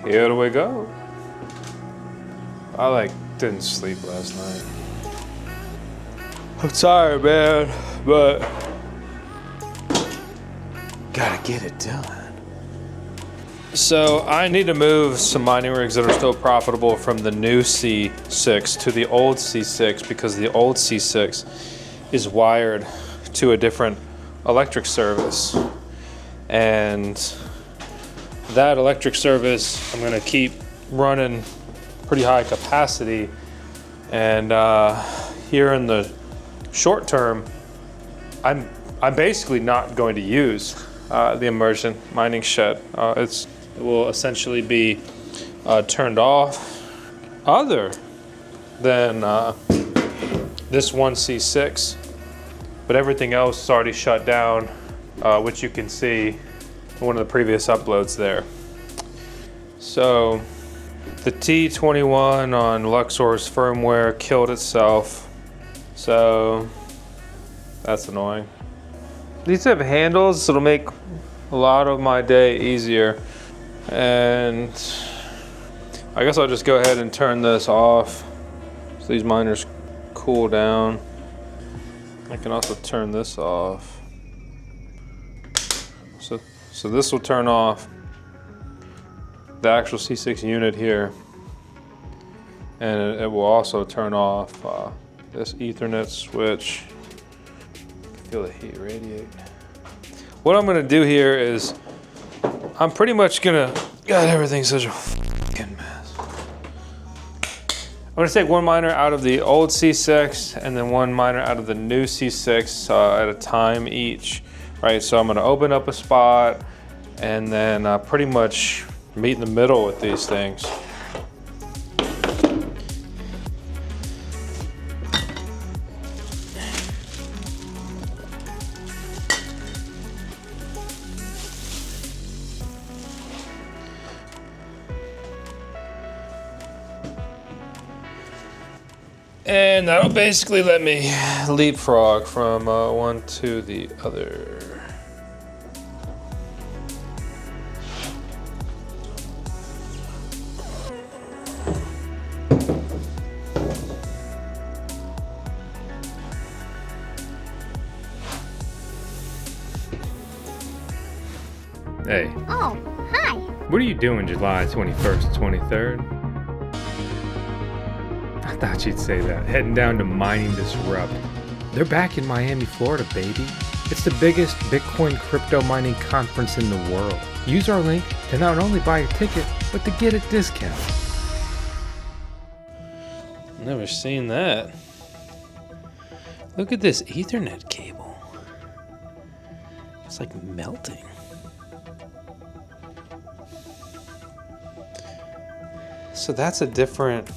here we go. I didn't sleep last night. I'm tired, man, but gotta get it done. So I need to move some mining rigs that are still profitable from the new C6 to the old C6 because the old C6 is wired to a different electric service. And that electric service, I'm gonna keep running pretty high capacity. And here in the short term, I'm basically not going to use the immersion mining shed. It will essentially be turned off other than this one C6, but everything else is already shut down, which you can see in one of the previous uploads there. So the T21 on Luxor's firmware killed itself, so that's annoying. These have handles, so it'll make a lot of my day easier. And I guess I'll just go ahead and turn this off so these miners cool down. I can also turn this off. So this will turn off the actual C6 unit here. And it will also turn off this Ethernet switch. Feel the heat radiate. What I'm gonna do here is I'm pretty much gonna, God, everything's such a fucking mess. I'm gonna take one miner out of the old C6 and then one miner out of the new C6 at a time each, right? So I'm gonna open up a spot and then pretty much meet in the middle with these things. And that'll basically let me leapfrog from one to the other. Hey. Oh, hi. What are you doing July 21st, 23rd? I thought you'd say that. Heading down to Mining Disrupt. They're back in Miami, Florida, baby. It's the biggest Bitcoin crypto mining conference in the world. Use our link to not only buy a ticket, but to get a discount. Never seen that. Look at this Ethernet cable. It's like melting. So that's a different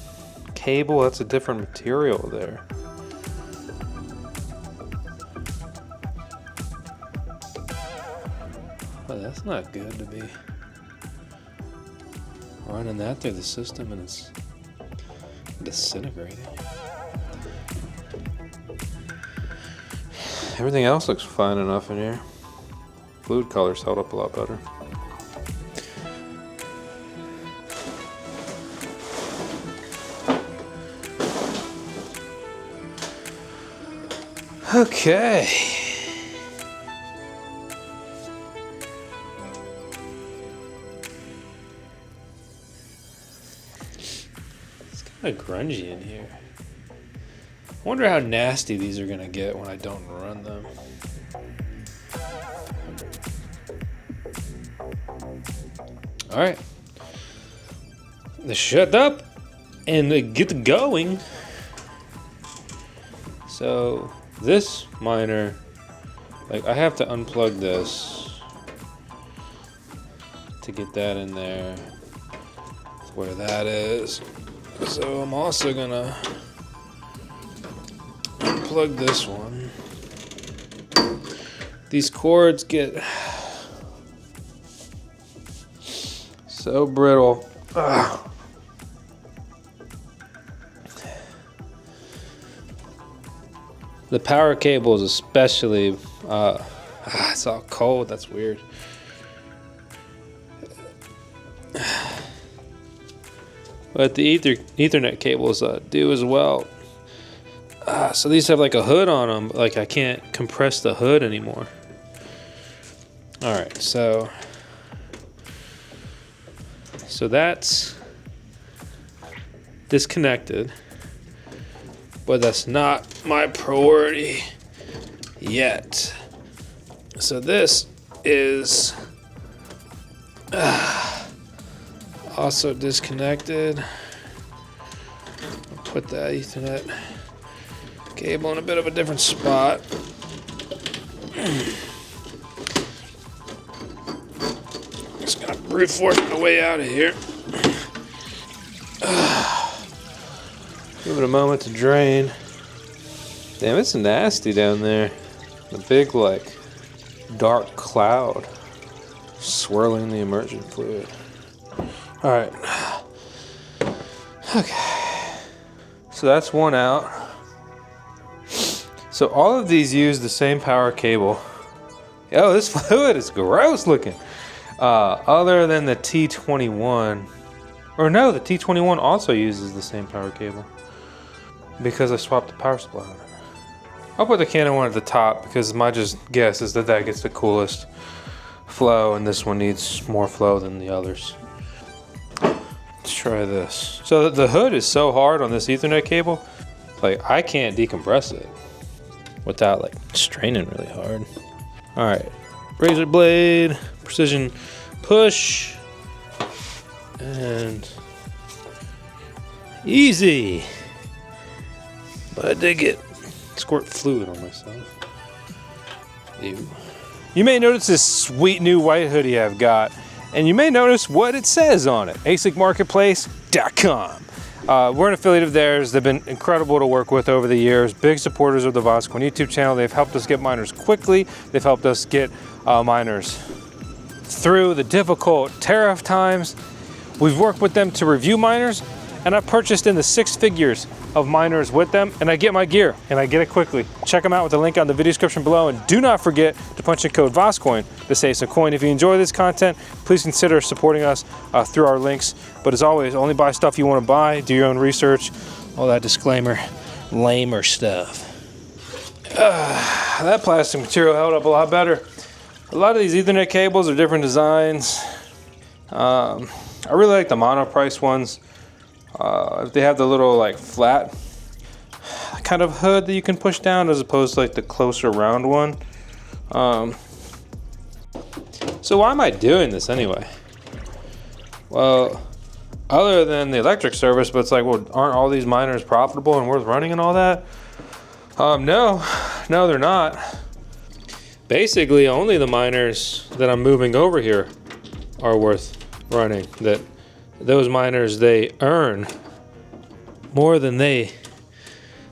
cable, that's a different material there. Well, that's not good to be running that through the system and it's disintegrating. Everything else looks fine enough in here. Fluid colors held up a lot better. Okay. It's kind of grungy in here. I wonder how nasty these are gonna get when I don't run them. All right. Let's shut up and get going. So this miner, I have to unplug this to get that in there where that is. So I'm also gonna unplug this one. These cords get so brittle. Ugh. The power cables especially, it's all cold, that's weird. but the Ethernet cables do as well. So these have like a hood on them, like I can't compress the hood anymore. All right, so that's disconnected, but that's not my priority yet. So this is also disconnected. I'll put that Ethernet cable in a bit of a different spot. Just gonna brute force my way out of here. Give it a moment to drain. Damn, it's nasty down there. The big, like, dark cloud swirling the immersion fluid. All right. Okay. So that's one out. So all of these use the same power cable. Oh, this fluid is gross looking. Other than the T21. Or no, the T21 also uses the same power cable, because I swapped the power supply on it. I'll put the Canon one at the top because my just guess is that gets the coolest flow, and this one needs more flow than the others. Let's try this. So the hood is so hard on this Ethernet cable, like I can't decompress it without like straining really hard. All right, razor blade, precision push, and easy. But I did get squirt fluid on myself. Ew. You may notice this sweet new white hoodie I've got, and you may notice what it says on it, asicmarketplace.com. We're an affiliate of theirs. They've been incredible to work with over the years. Big supporters of the VoskCoin YouTube channel. They've helped us get miners quickly. They've helped us get miners through the difficult tariff times. We've worked with them to review miners, and I've purchased in the 6 figures of miners with them, and I get my gear, and I get it quickly. Check them out with the link on the video description below, and do not forget to punch in code VoskCoin to save some coin. If you enjoy this content, please consider supporting us through our links. But as always, only buy stuff you want to buy, do your own research, all that disclaimer, lamer stuff. That plastic material held up a lot better. A lot of these Ethernet cables are different designs. I really like the monoprice ones. If they have the little like flat kind of hood that you can push down as opposed to like the closer round one. So why am I doing this anyway? Well, other than the electric service, but it's like, well, aren't all these miners profitable and worth running and all that? No, they're not. Basically, only the miners that I'm moving over here are worth running. That those miners, they earn more than they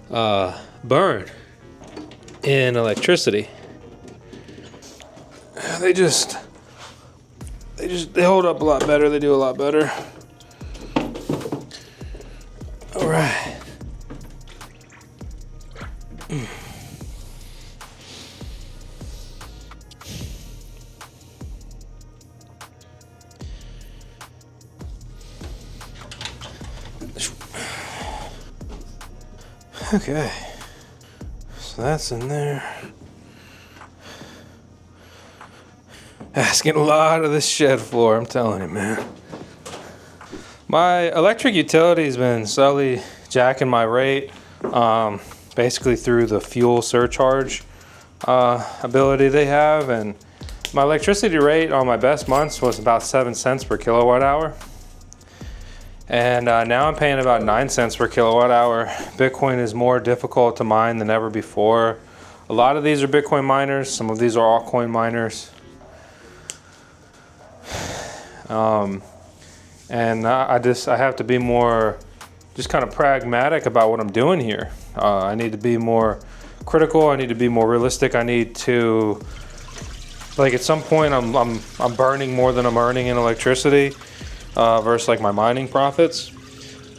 burn in electricity. They hold up a lot better. They do a lot better. All right. Okay, so that's in there. That's getting a lot of this shed floor, I'm telling you, man. My electric utility's been slowly jacking my rate, basically through the fuel surcharge ability they have, and my electricity rate on my best months was about 7 cents per kilowatt hour. And now I'm paying about 9 cents per kilowatt hour. Bitcoin is more difficult to mine than ever before. A lot of these are Bitcoin miners. Some of these are altcoin miners. And I have to be more just kind of pragmatic about what I'm doing here. I need to be more critical. I need to be more realistic. I need to, like, at some point I'm burning more than I'm earning in electricity. Versus like my mining profits,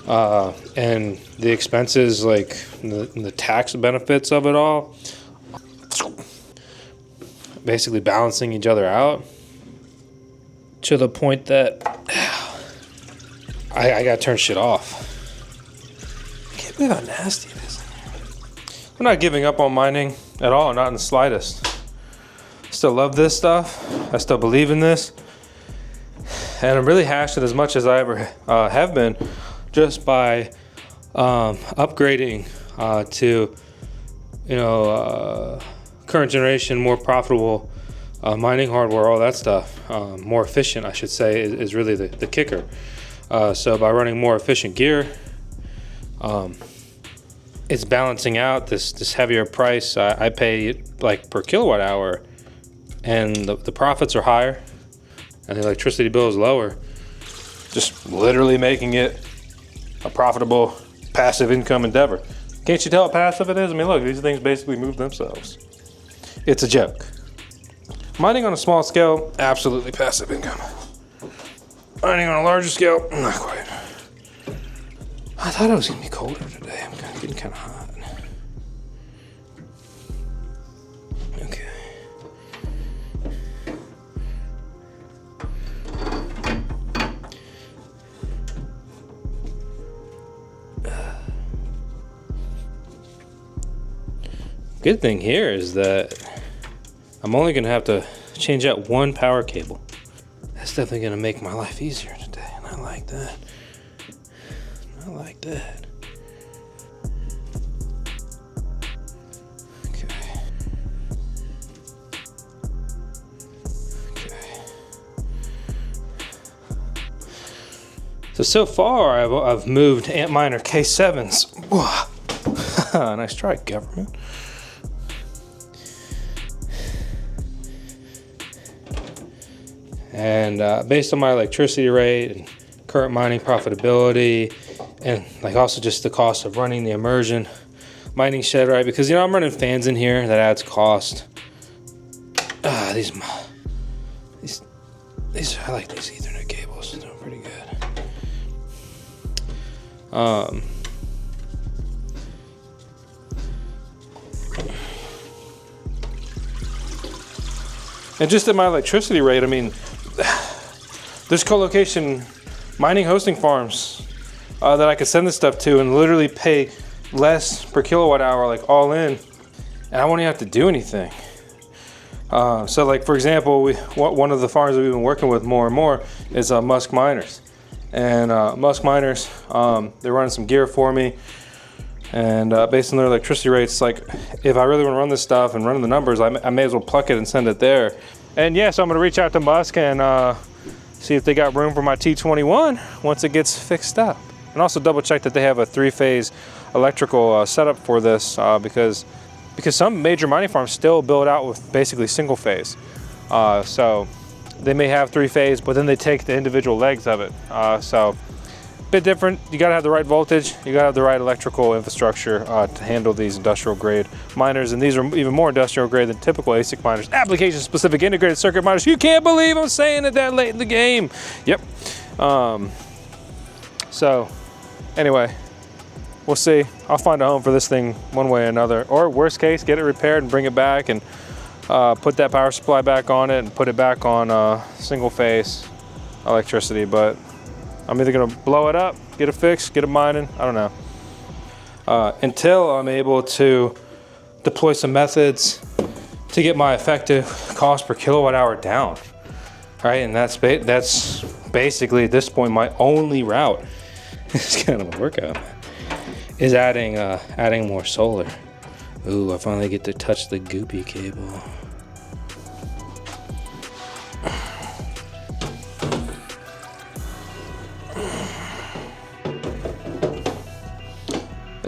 and the expenses, like the tax benefits of it all, basically balancing each other out to the point that I gotta turn shit off. I can't believe how nasty it is. I'm not giving up on mining at all, not in the slightest. Still love this stuff. I still believe in this. And I'm really hashed it as much as I ever have been, just by upgrading to, you know, current generation, more profitable mining hardware, all that stuff. More efficient, I should say, is really the kicker. So by running more efficient gear, it's balancing out this heavier price I pay like per kilowatt hour, and the profits are higher and the electricity bill is lower. Just literally making it a profitable passive income endeavor. Can't you tell how passive it is? I mean, look, these things basically move themselves. It's a joke. Mining on a small scale, absolutely passive income. Mining on a larger scale, not quite. I thought it was gonna be colder today. I'm getting kind of hot. Okay. Good thing here is that I'm only gonna have to change out one power cable. That's definitely gonna make my life easier today, and I like that. I like that. Okay. Okay. So far I've moved Antminer K7s. Nice try, government. And based on my electricity rate and current mining profitability, and like also just the cost of running the immersion mining shed, right? Because, you know, I'm running fans in here, that adds cost. These I like these Ethernet cables, they're pretty good. And just at my electricity rate, I mean, there's co-location mining hosting farms that I could send this stuff to and literally pay less per kilowatt hour, like all in, and I won't even have to do anything. So like, for example, one of the farms that we've been working with more and more is Musk Miners. And Musk Miners, they're running some gear for me, and based on their electricity rates, like if I really want to run this stuff and run the numbers, I may as well pluck it and send it there. And yeah, so I'm gonna reach out to Musk and see if they got room for my T21 once it gets fixed up. And also double check that they have a 3-phase electrical setup for this, because some major mining farms still build out with basically single phase. So they may have 3-phase, but then they take the individual legs of it. So a bit different. You gotta have the right voltage, you gotta have the right electrical infrastructure to handle these industrial grade miners. And these are even more industrial grade than typical ASIC miners. Application specific integrated circuit miners. You can't believe I'm saying it that late in the game. Yep. So anyway, we'll see. I'll find a home for this thing one way or another. Or worst case, get it repaired and bring it back and put that power supply back on it and put it back on single phase electricity. But I'm either gonna blow it up, get it fixed, get it mining, I don't know. Until I'm able to deploy some methods to get my effective cost per kilowatt hour down. All right, and that's basically at this point my only route. It's kind of a workout, is adding more solar. Ooh, I finally get to touch the goopy cable.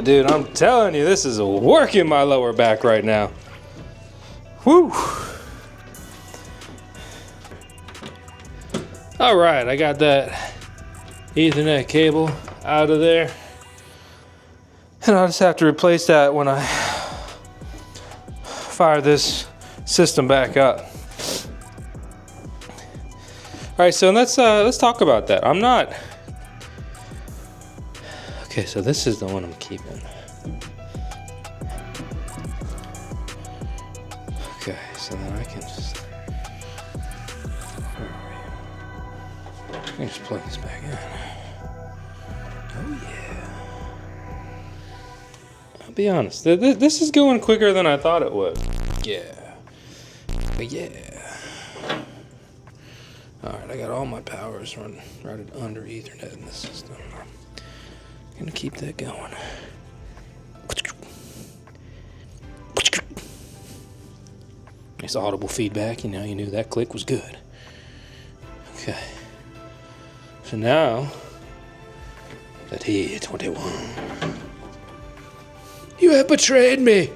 Dude, I'm telling you, this is working my lower back right now. Woo! All right, I got that Ethernet cable out of there. And I'll just have to replace that when I fire this system back up. All right, so let's talk about that. I'm not. Okay, so this is the one I'm keeping. Okay, so then I can just. I can just plug this back in. Oh yeah. I'll be honest, this is going quicker than I thought it would. Yeah. Yeah. Alright, I got all my powers routed under Ethernet in this system. I'm gonna keep that going. Nice audible feedback, you knew that click was good. Okay. So now, that T21. You have betrayed me!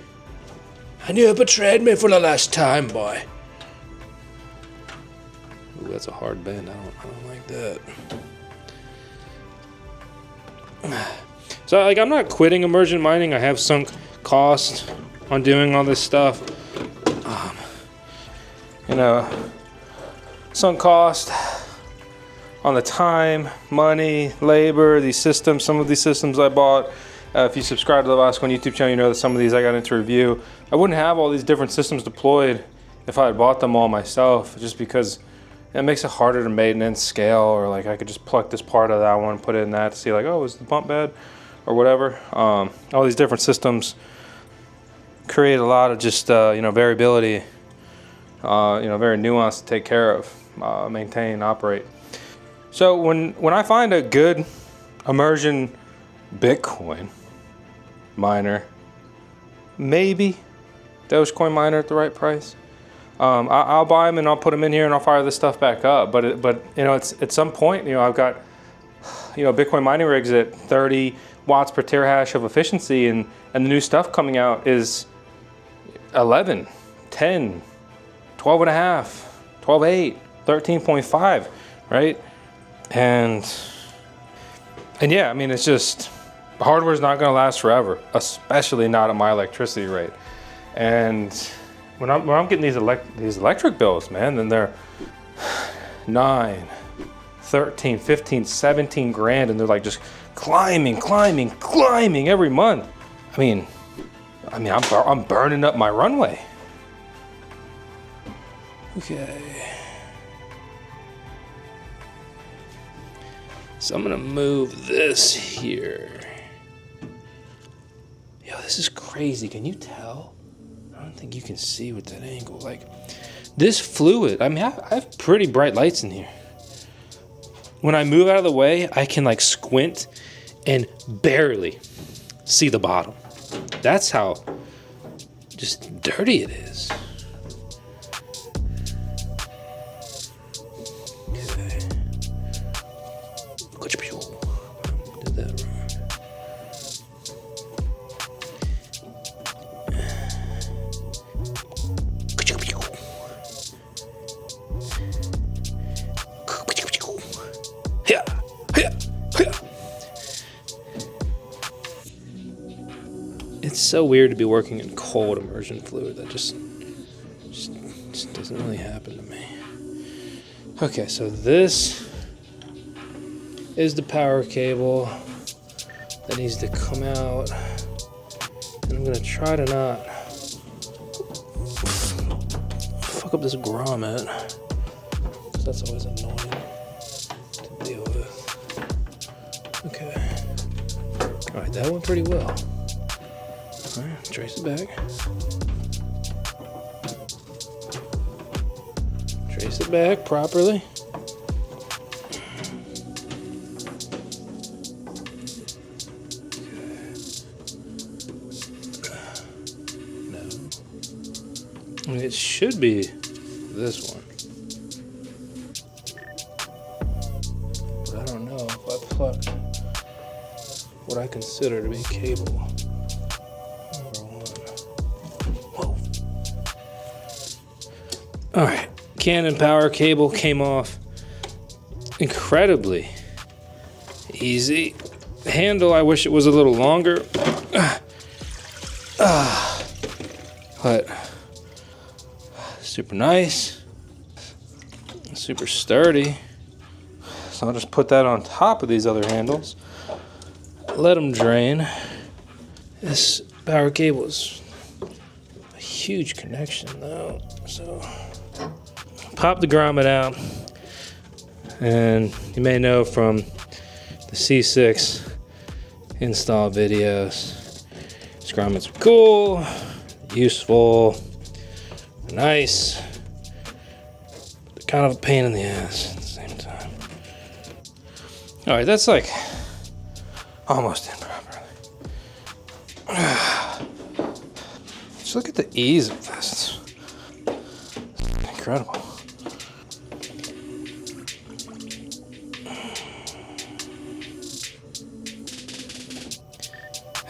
And you have betrayed me for the last time, boy. Ooh, that's a hard bend. I don't like that. So, like, I'm not quitting immersion mining. I have sunk cost on doing all this stuff. Sunk cost on the time, money, labor, these systems. Some of these systems I bought. If you subscribe to the VoskCoin YouTube channel, you know that some of these I got into review. I wouldn't have all these different systems deployed if I had bought them all myself, just because it makes it harder to maintenance, scale, or like I could just pluck this part of that one, put it in that to see like, oh, is the pump bad or whatever. All these different systems create a lot of just variability, very nuanced to take care of, maintain, operate. So when I find a good immersion Bitcoin miner, maybe Dogecoin miner at the right price, I'll buy them and I'll put them in here and I'll fire this stuff back up. But it's at some point, I've got Bitcoin mining rigs at 30 watts per terahash of efficiency, and the new stuff coming out is 11, 10, 12 and a half, 12.8, 13.5, right? And yeah, I mean, it's just, hardware's not going to last forever, especially not at my electricity rate. And when I'm getting these electric bills, man, then they're 9, 13, 15, 17 grand, and they're like just climbing every month. I mean, I'm burning up my runway. Okay. So I'm gonna move this here. Yo, this is crazy. Can you tell? I don't think you can see with that angle. Like, this fluid, I have pretty bright lights in here. When I move out of the way, I can like squint and barely see the bottom. That's how just dirty it is. It's so weird to be working in cold immersion fluid. That just doesn't really happen to me. Okay, so this is the power cable that needs to come out. And I'm gonna try to not fuck up this grommet, because that's always annoying to deal with. Okay. Alright, that went pretty well. Alright, trace it back. Trace it back properly. No. It should be this one. But I don't know if I plucked what I consider to be cable. All right, Canon power cable came off incredibly easy. The handle, I wish it was a little longer, but super nice, super sturdy. So I'll just put that on top of these other handles, let them drain. This power cable is a huge connection though, so pop the grommet out, and you may know from the C6 install videos. These grommets are cool, useful, nice, but kind of a pain in the ass at the same time. All right, that's like almost in properly. Just look at the ease of this. It's incredible.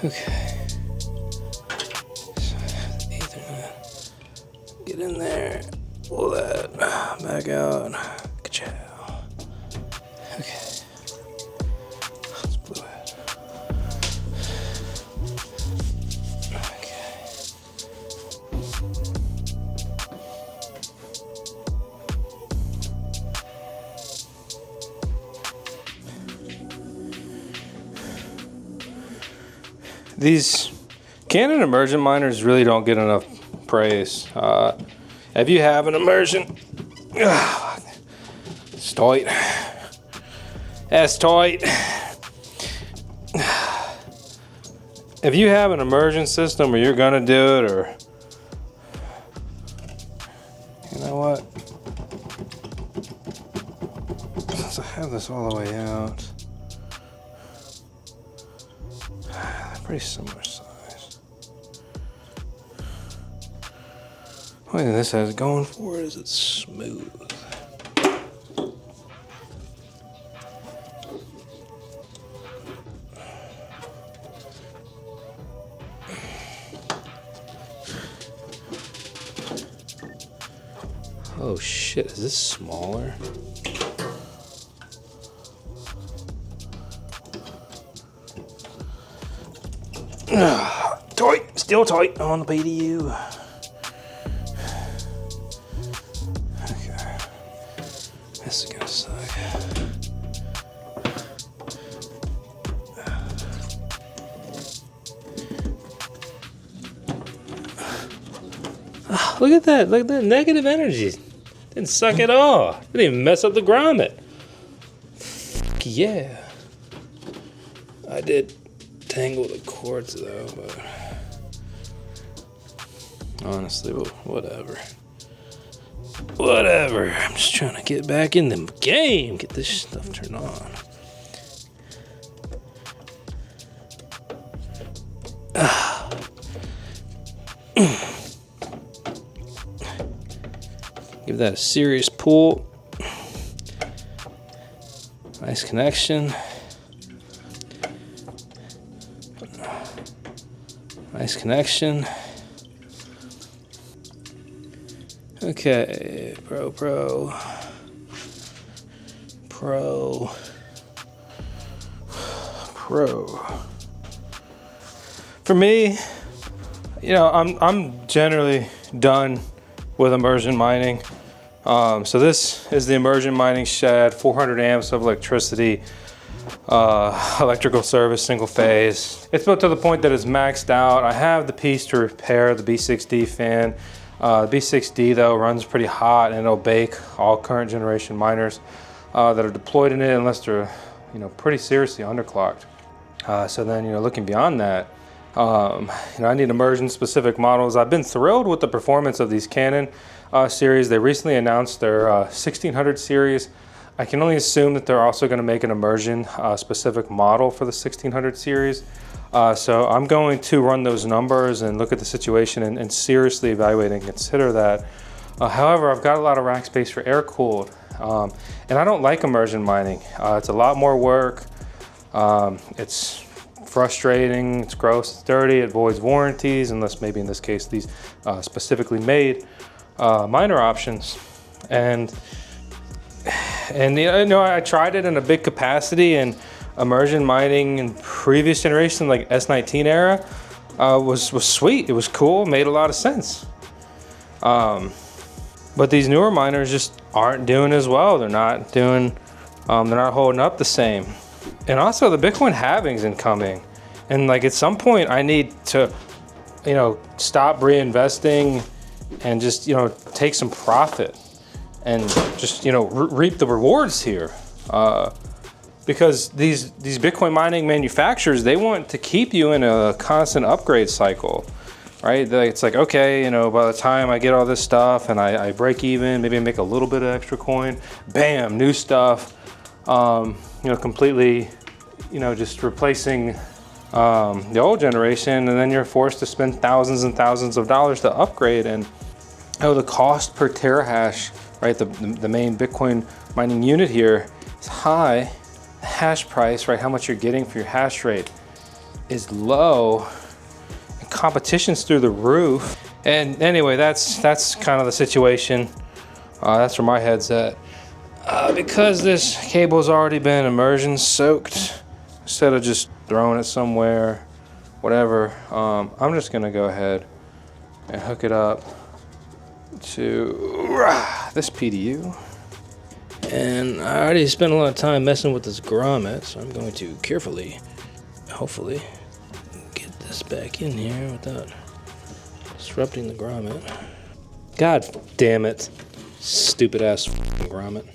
Okay. So Ethernet. Get in there. Pull that back out. Ka-chow. Okay. Let's blow it. Okay. These Canon immersion miners really don't get enough praise. If you have an immersion, it's tight. That's tight. If you have an immersion system or you're gonna do it, or you know what? Since I have this all the way out, pretty similar size. Only thing this has going for it is it's smooth. Oh shit, is this smaller? Tight, still tight on the PDU. Okay, this is gonna suck. Oh, look at that! Look at that negative energy. Didn't suck at all. Didn't even mess up the grommet. Yeah, I did tangle the cords though, but honestly, whatever. Whatever. I'm just trying to get back in the game. Get this stuff turned on. Give that a serious pull. Nice connection. Nice connection. Okay, pro. For me, you know, I'm generally done with immersion mining. So this is the immersion mining shed, 400 amps of electricity, electrical service, single phase. It's built to the point that it's maxed out. I have the piece to repair the B6D fan. The B6D though runs pretty hot and it'll bake all current generation miners that are deployed in it unless they're, you know, pretty seriously underclocked. So then, you know, looking beyond that, you know, I need immersion specific models. I've been thrilled with the performance of these Canon series. They recently announced their 1600 series. I can only assume that they're also going to make an immersion specific model for the 1600 series. So I'm going to run those numbers and look at the situation and seriously evaluate and consider that. However, I've got a lot of rack space for air cooled, and I don't like immersion mining. It's a lot more work. It's frustrating, it's gross, it's dirty, it voids warranties, unless maybe in this case these specifically made miner options. And you know, I tried it in a big capacity, and immersion mining in previous generation, like S19 era, was sweet. It was cool, made a lot of sense. But these newer miners just aren't doing as well. They're not doing, they're not holding up the same. And also the Bitcoin halving's incoming. And like at some point I need to, you know, stop reinvesting and just, you know, take some profit and just, you know, reap the rewards here. because these Bitcoin mining manufacturers, they want to keep you in a constant upgrade cycle, right? It's like, okay, you know, by the time I get all this stuff and I break even, maybe I make a little bit of extra coin, bam, new stuff, you know, completely, you know, just replacing the old generation, and then you're forced to spend thousands and thousands of dollars to upgrade. And oh, the cost per terahash, right? The main Bitcoin mining unit here is high. The hash price, right? How much you're getting for your hash rate is low. And competition's through the roof. And anyway, that's kind of the situation. That's where my head's at. Because this cable's already been immersion soaked, instead of just throwing it somewhere, whatever, I'm just gonna go ahead and hook it up to this PDU. And I already spent a lot of time messing with this grommet, so I'm going to carefully, hopefully, get this back in here without disrupting the grommet. God damn it, stupid ass grommet.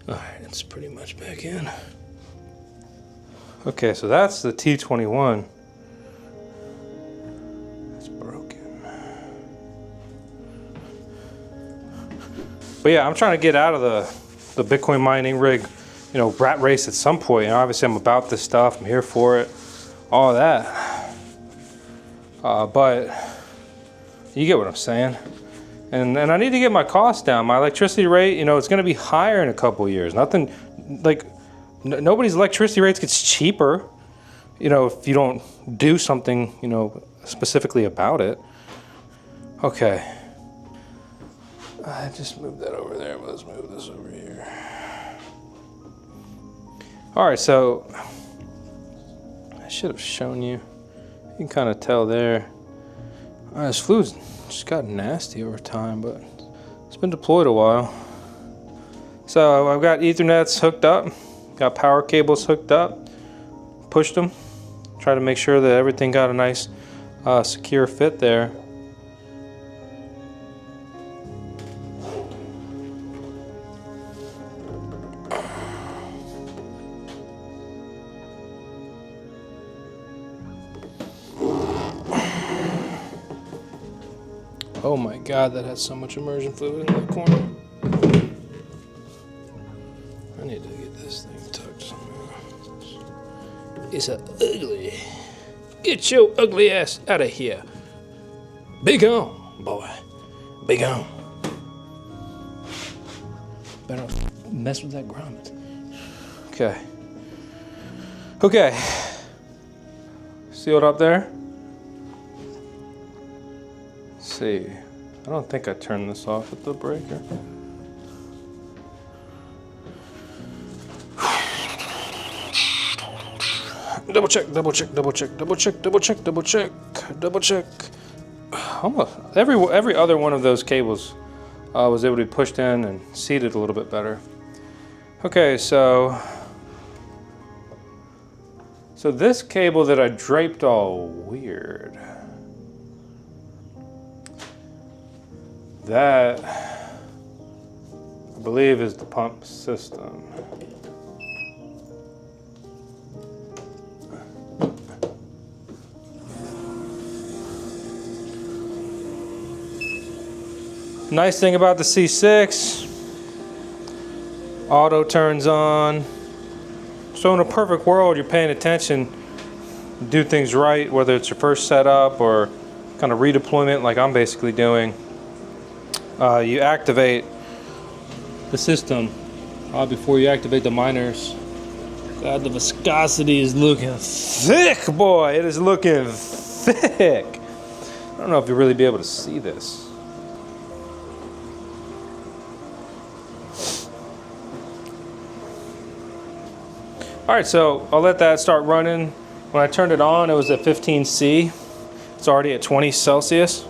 Alright, it's pretty much back in. Okay, so that's the T21. It's broken. But yeah, I'm trying to get out of the Bitcoin mining rig, you know, rat race at some point. You know, obviously I'm about this stuff, I'm here for it, all of that. But you get what I'm saying. And I need to get my costs down. My electricity rate, you know, it's going to be higher in a couple years. Nothing, like, nobody's electricity rates gets cheaper, you know, if you don't do something, you know, specifically about it. Okay. I just moved that over there. Let's move this over here. All right, so I should have shown you. You can kind of tell there. This fluid's just got nasty over time, but it's been deployed a while. So I've got Ethernets hooked up, got power cables hooked up, pushed them, try to make sure that everything got a nice secure fit there. Oh my God, that has so much immersion fluid in that corner. I need to get this thing tucked somehow. It's a ugly. Get your ugly ass out of here. Be gone, boy. Be gone. Better mess with that grommet. Okay. Okay. Sealed up there. See, I don't think I turned this off with the breaker. Double check, double check, double check, double check, double check, double check, double check. Almost every other one of those cables was able to be pushed in and seated a little bit better. Okay, so this cable that I draped all weird. That, I believe, is the pump system. Nice thing about the C6, auto turns on. So in a perfect world, you're paying attention, do things right, whether it's your first setup or kind of redeployment like I'm basically doing. You activate the system before you activate the miners. God, the viscosity is looking thick, boy. It is looking thick. I don't know if you'll really be able to see this. All right, so I'll let that start running. When I turned it on, it was at 15 C. It's already at 20 Celsius.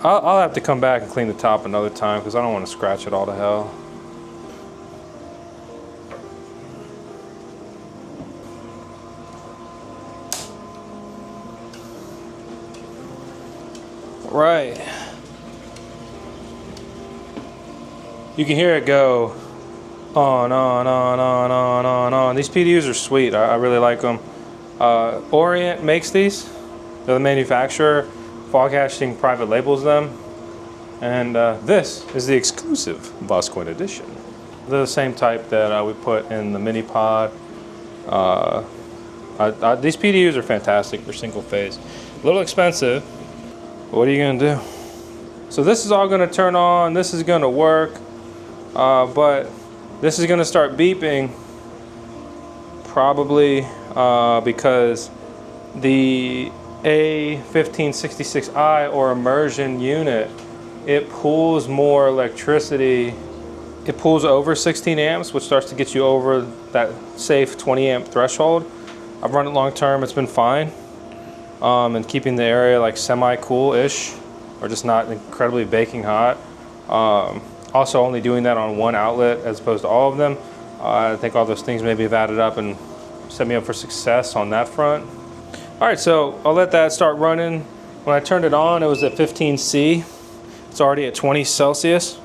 I'll have to come back and clean the top another time because I don't want to scratch it all to hell. right. You can hear it go on. These PDUs are sweet. I really like them. Orient makes these. They're the manufacturer. Fog Hashing private labels them. And this is the exclusive VoskCoin edition. They're the same type that we put in the mini pod. These PDUs are fantastic. They're single phase. A little expensive. But what are you gonna do? So this is all gonna turn on. This is gonna work. But this is gonna start beeping probably because the A1566i or immersion unit, it pulls more electricity. It pulls over 16 amps, which starts to get you over that safe 20 amp threshold. I've run it long term, it's been fine. And keeping the area like semi-cool-ish, or just not incredibly baking hot. Also only doing that on one outlet as opposed to all of them. I think all those things maybe have added up and set me up for success on that front. All right, so I'll let that start running. When I turned it on, it was at 15C. It's already at 20 Celsius.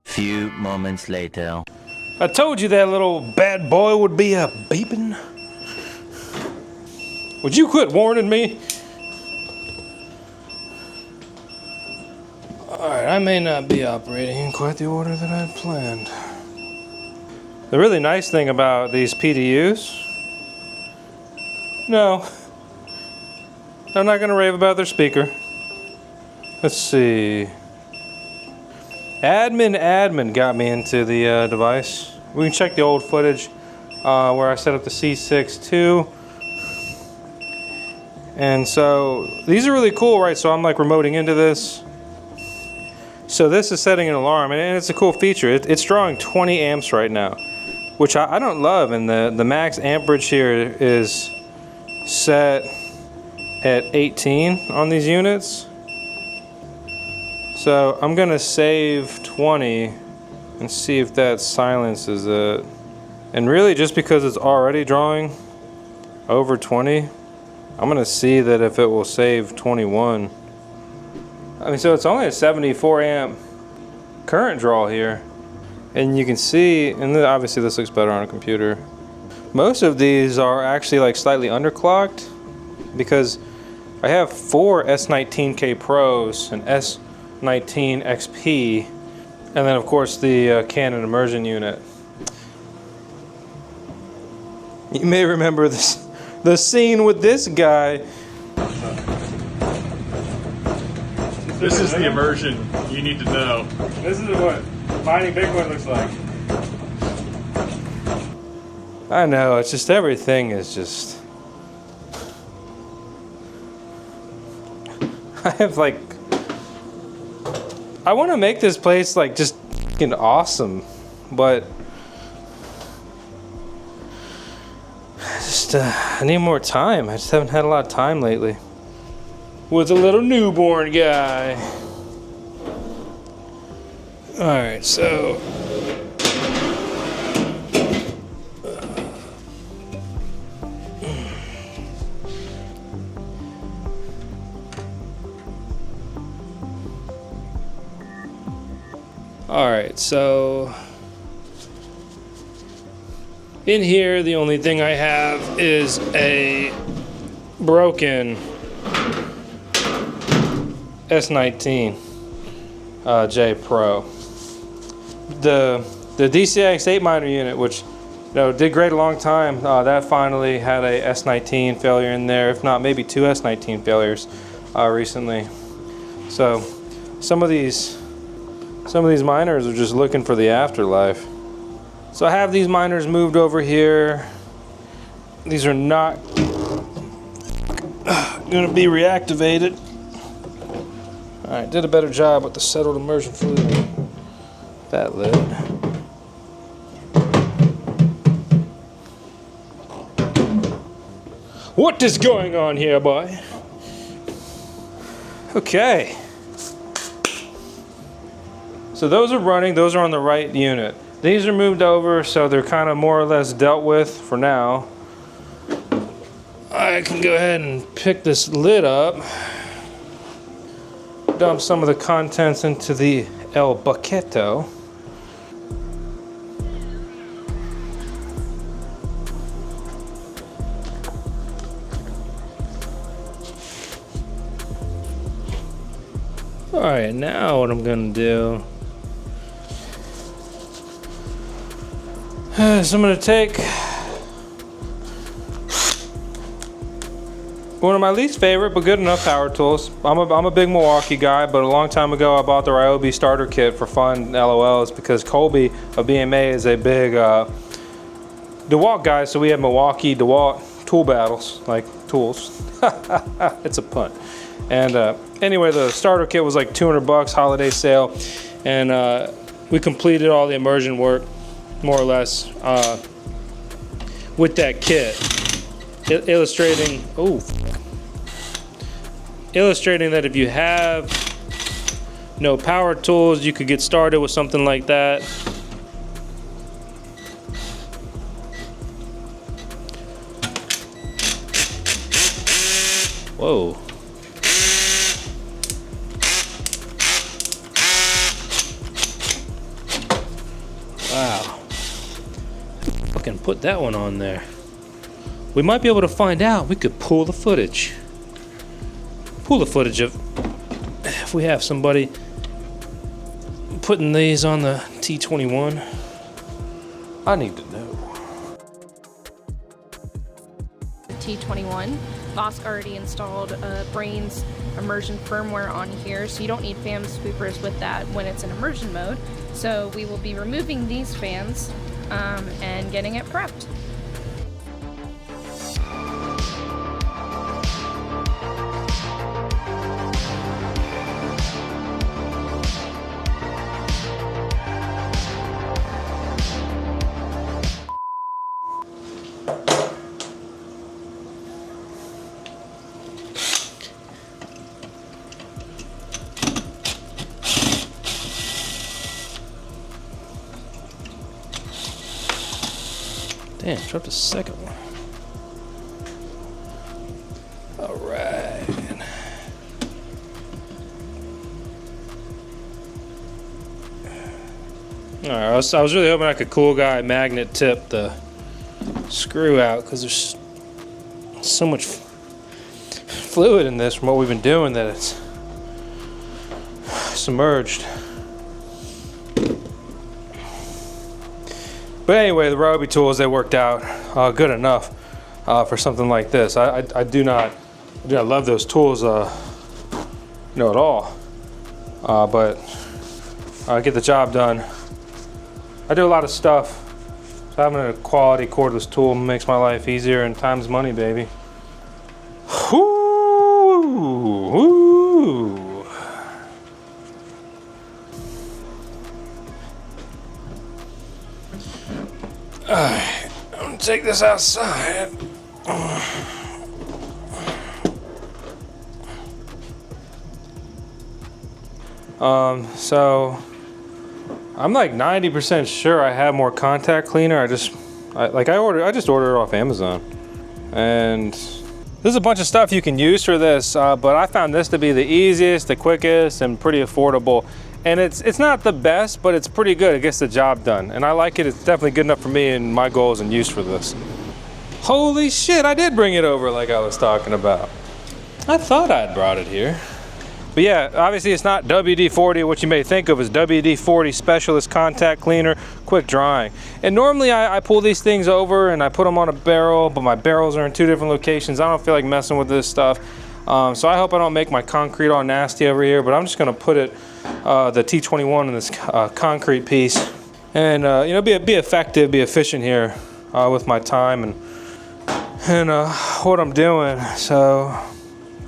Few moments later. I told you that little bad boy would be a beeping. Would you quit warning me? Alright, I may not be operating in quite the order that I'd planned. The really nice thing about these PDUs, no, I'm not going to rave about their speaker. Let's see. Admin got me into the device. We can check the old footage where I set up the C6 too. And so these are really cool, right? So I'm like remoting into this. So this is setting an alarm, and it's a cool feature. It's drawing 20 amps right now, which I don't love, and the max amperage here is set at 18 on these units. So I'm gonna save 20 and see if that silences it. And really, just because it's already drawing over 20, I'm gonna see that if it will save 21. I mean, so it's only a 74 amp current draw here. And you can see, and then obviously this looks better on a computer. Most of these are actually like slightly underclocked because I have 4 S19K Pros and S19 XP, and then of course the Canon immersion unit. You may remember the scene with this guy. This is the immersion you need to know. This is what mining Bitcoin looks like. I know, it's just everything is just... I have like... I want to make this place like just fucking awesome, but... I need more time. I just haven't had a lot of time lately. With a little newborn guy. Alright, so... Alright, so... in here, the only thing I have is a broken S19 J Pro. The DCX 8 unit, which did great a long time, that finally had a S19 failure in there, if not maybe 2 S19 failures recently. So some of these miners are just looking for the afterlife. So I have these miners moved over here. These are not going to be reactivated. Alright, did a better job with the settled immersion fluid. That lid. What is going on here, boy? Okay. So those are running, those are on the right unit. These are moved over, so they're kind of more or less dealt with for now. I can go ahead and pick this lid up. dump some of the contents into the El Buqueto. All right, now what I'm gonna do is I'm gonna take one of my least favorite but good enough power tools. I'm a big Milwaukee guy, but a long time ago I bought the Ryobi starter kit for fun LOLs because Colby of BMA is a big DeWalt guy, so we have Milwaukee DeWalt tool battles, like tools. It's a pun. And anyway, the starter kit was like $200, holiday sale, and we completed all the immersion work, more or less, with that kit. Illustrating that if you have no power tools, you could get started with something like that. Whoa. Wow. Fucking put that one on there. We might be able to find out. We could pull the footage. Pull the footage of if we have somebody putting these on the T21. I need to know. The T21, Vosk already installed Brain's immersion firmware on here, so you don't need fan sweepers with that when it's in immersion mode. So we will be removing these fans and getting it prepped. Damn, dropped a second one. All right. All right, I was really hoping I could cool guy magnet tip the screw out because there's so much fluid in this from what we've been doing that it's submerged. But anyway, the Ryobi tools, they worked out good enough for something like this. I do not love those tools, at all. But I get the job done. I do a lot of stuff, so having a quality cordless tool makes my life easier, and time's money, baby. Woo! Alright, I'm gonna take this outside. So I'm like 90% sure I have more contact cleaner. I just ordered it off Amazon, and there's a bunch of stuff you can use for this, but I found this to be the easiest, the quickest, and pretty affordable. And it's not the best, but it's pretty good. It gets the job done, and I like it. It's definitely good enough for me and my goals and use for this. Holy shit, I did bring it over like I was talking about. I thought I'd brought it here. But yeah, obviously it's not WD-40, what you may think of as WD-40 Specialist Contact Cleaner Quick Drying. And normally I pull these things over and I put them on a barrel, but my barrels are in 2 different locations. I don't feel like messing with this stuff. So I hope I don't make my concrete all nasty over here, but I'm just gonna put it, the T21 in this concrete piece. And be effective, be efficient here with my time and what I'm doing. So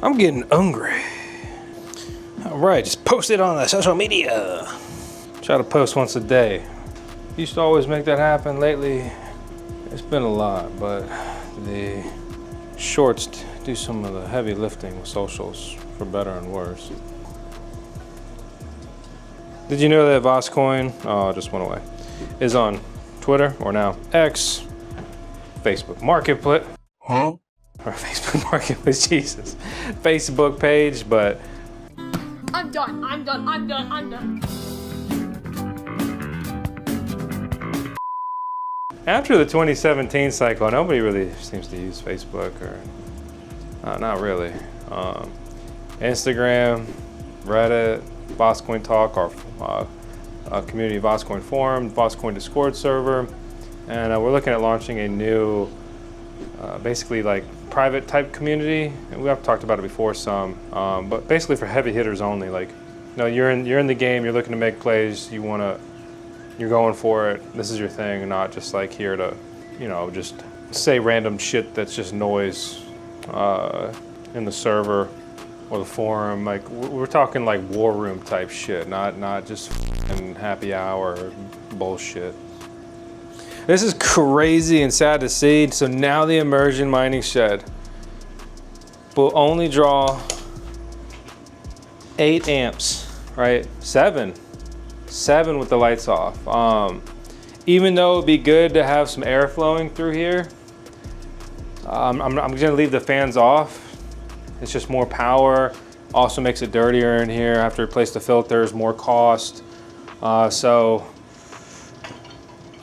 I'm getting hungry. All right, just post it on the social media. Try to post once a day. Used to always make that happen. Lately, it's been a lot, but the shorts do some of the heavy lifting with socials, for better and worse. Did you know that VoskCoin, oh, it just went away, is on Twitter, or now X, Facebook Marketplace, or Facebook Marketplace, Jesus, Facebook page, but I'm done. I'm done. I'm done. I'm done. After the 2017 cycle, nobody really seems to use Facebook, or not really. Instagram, Reddit, VoskCoin Talk, our community VoskCoin forum, VoskCoin Discord server, and we're looking at launching a new, basically like private type community. And we have talked about it before some, but basically for heavy hitters only. Like, you know, you're in the game, you're looking to make plays, you're going for it, this is your thing, not just like here to, you know, just say random shit that's just noise in the server or the forum. Like, we're talking like war room type shit, not just f***ing happy hour bullshit. This is crazy and sad to see. So now the immersion mining shed will only draw 8 amps, right? 7 with the lights off. Even though it'd be good to have some air flowing through here, I'm gonna leave the fans off. It's just more power. Also makes it dirtier in here. I have to replace the filters, more cost. So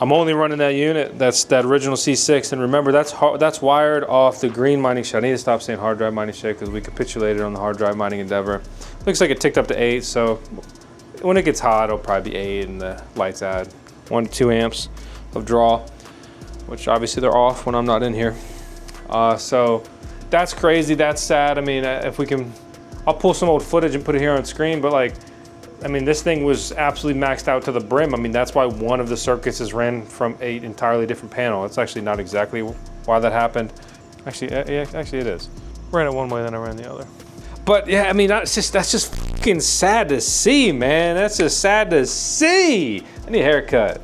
I'm only running that unit. That's that original C6, and remember that's wired off the green mining shed. I need to stop saying hard drive mining shed because we capitulated on the hard drive mining endeavor. Looks like it ticked up to 8, so when it gets hot, it'll probably be 8, and the lights add 1 to 2 amps of draw, which obviously they're off when I'm not in here. So that's crazy. That's sad. I mean, if we can, I'll pull some old footage and put it here on screen. But like, I mean, this thing was absolutely maxed out to the brim. I mean, that's why one of the circuits is ran from an entirely different panel. It's actually not exactly why that happened. Actually, actually it is. Ran it one way, then I ran the other. But yeah, I mean, that's just fucking sad to see, man. That's just sad to see. I need a haircut.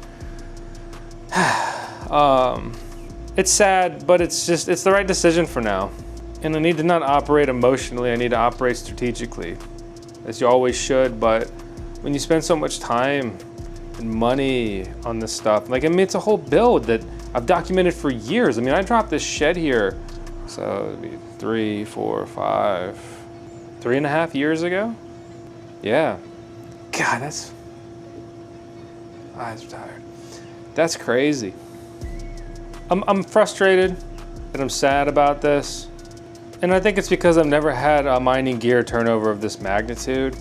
It's sad, but it's the right decision for now. And I need to not operate emotionally. I need to operate strategically, as you always should. But when you spend so much time and money on this stuff, like, I mean, it's a whole build that I've documented for years. I mean, I dropped this shed here, so it'd be 3, 4, 5, 3.5 years ago. Yeah. God, eyes are tired. That's crazy. I'm frustrated and I'm sad about this. And I think it's because I've never had a mining gear turnover of this magnitude.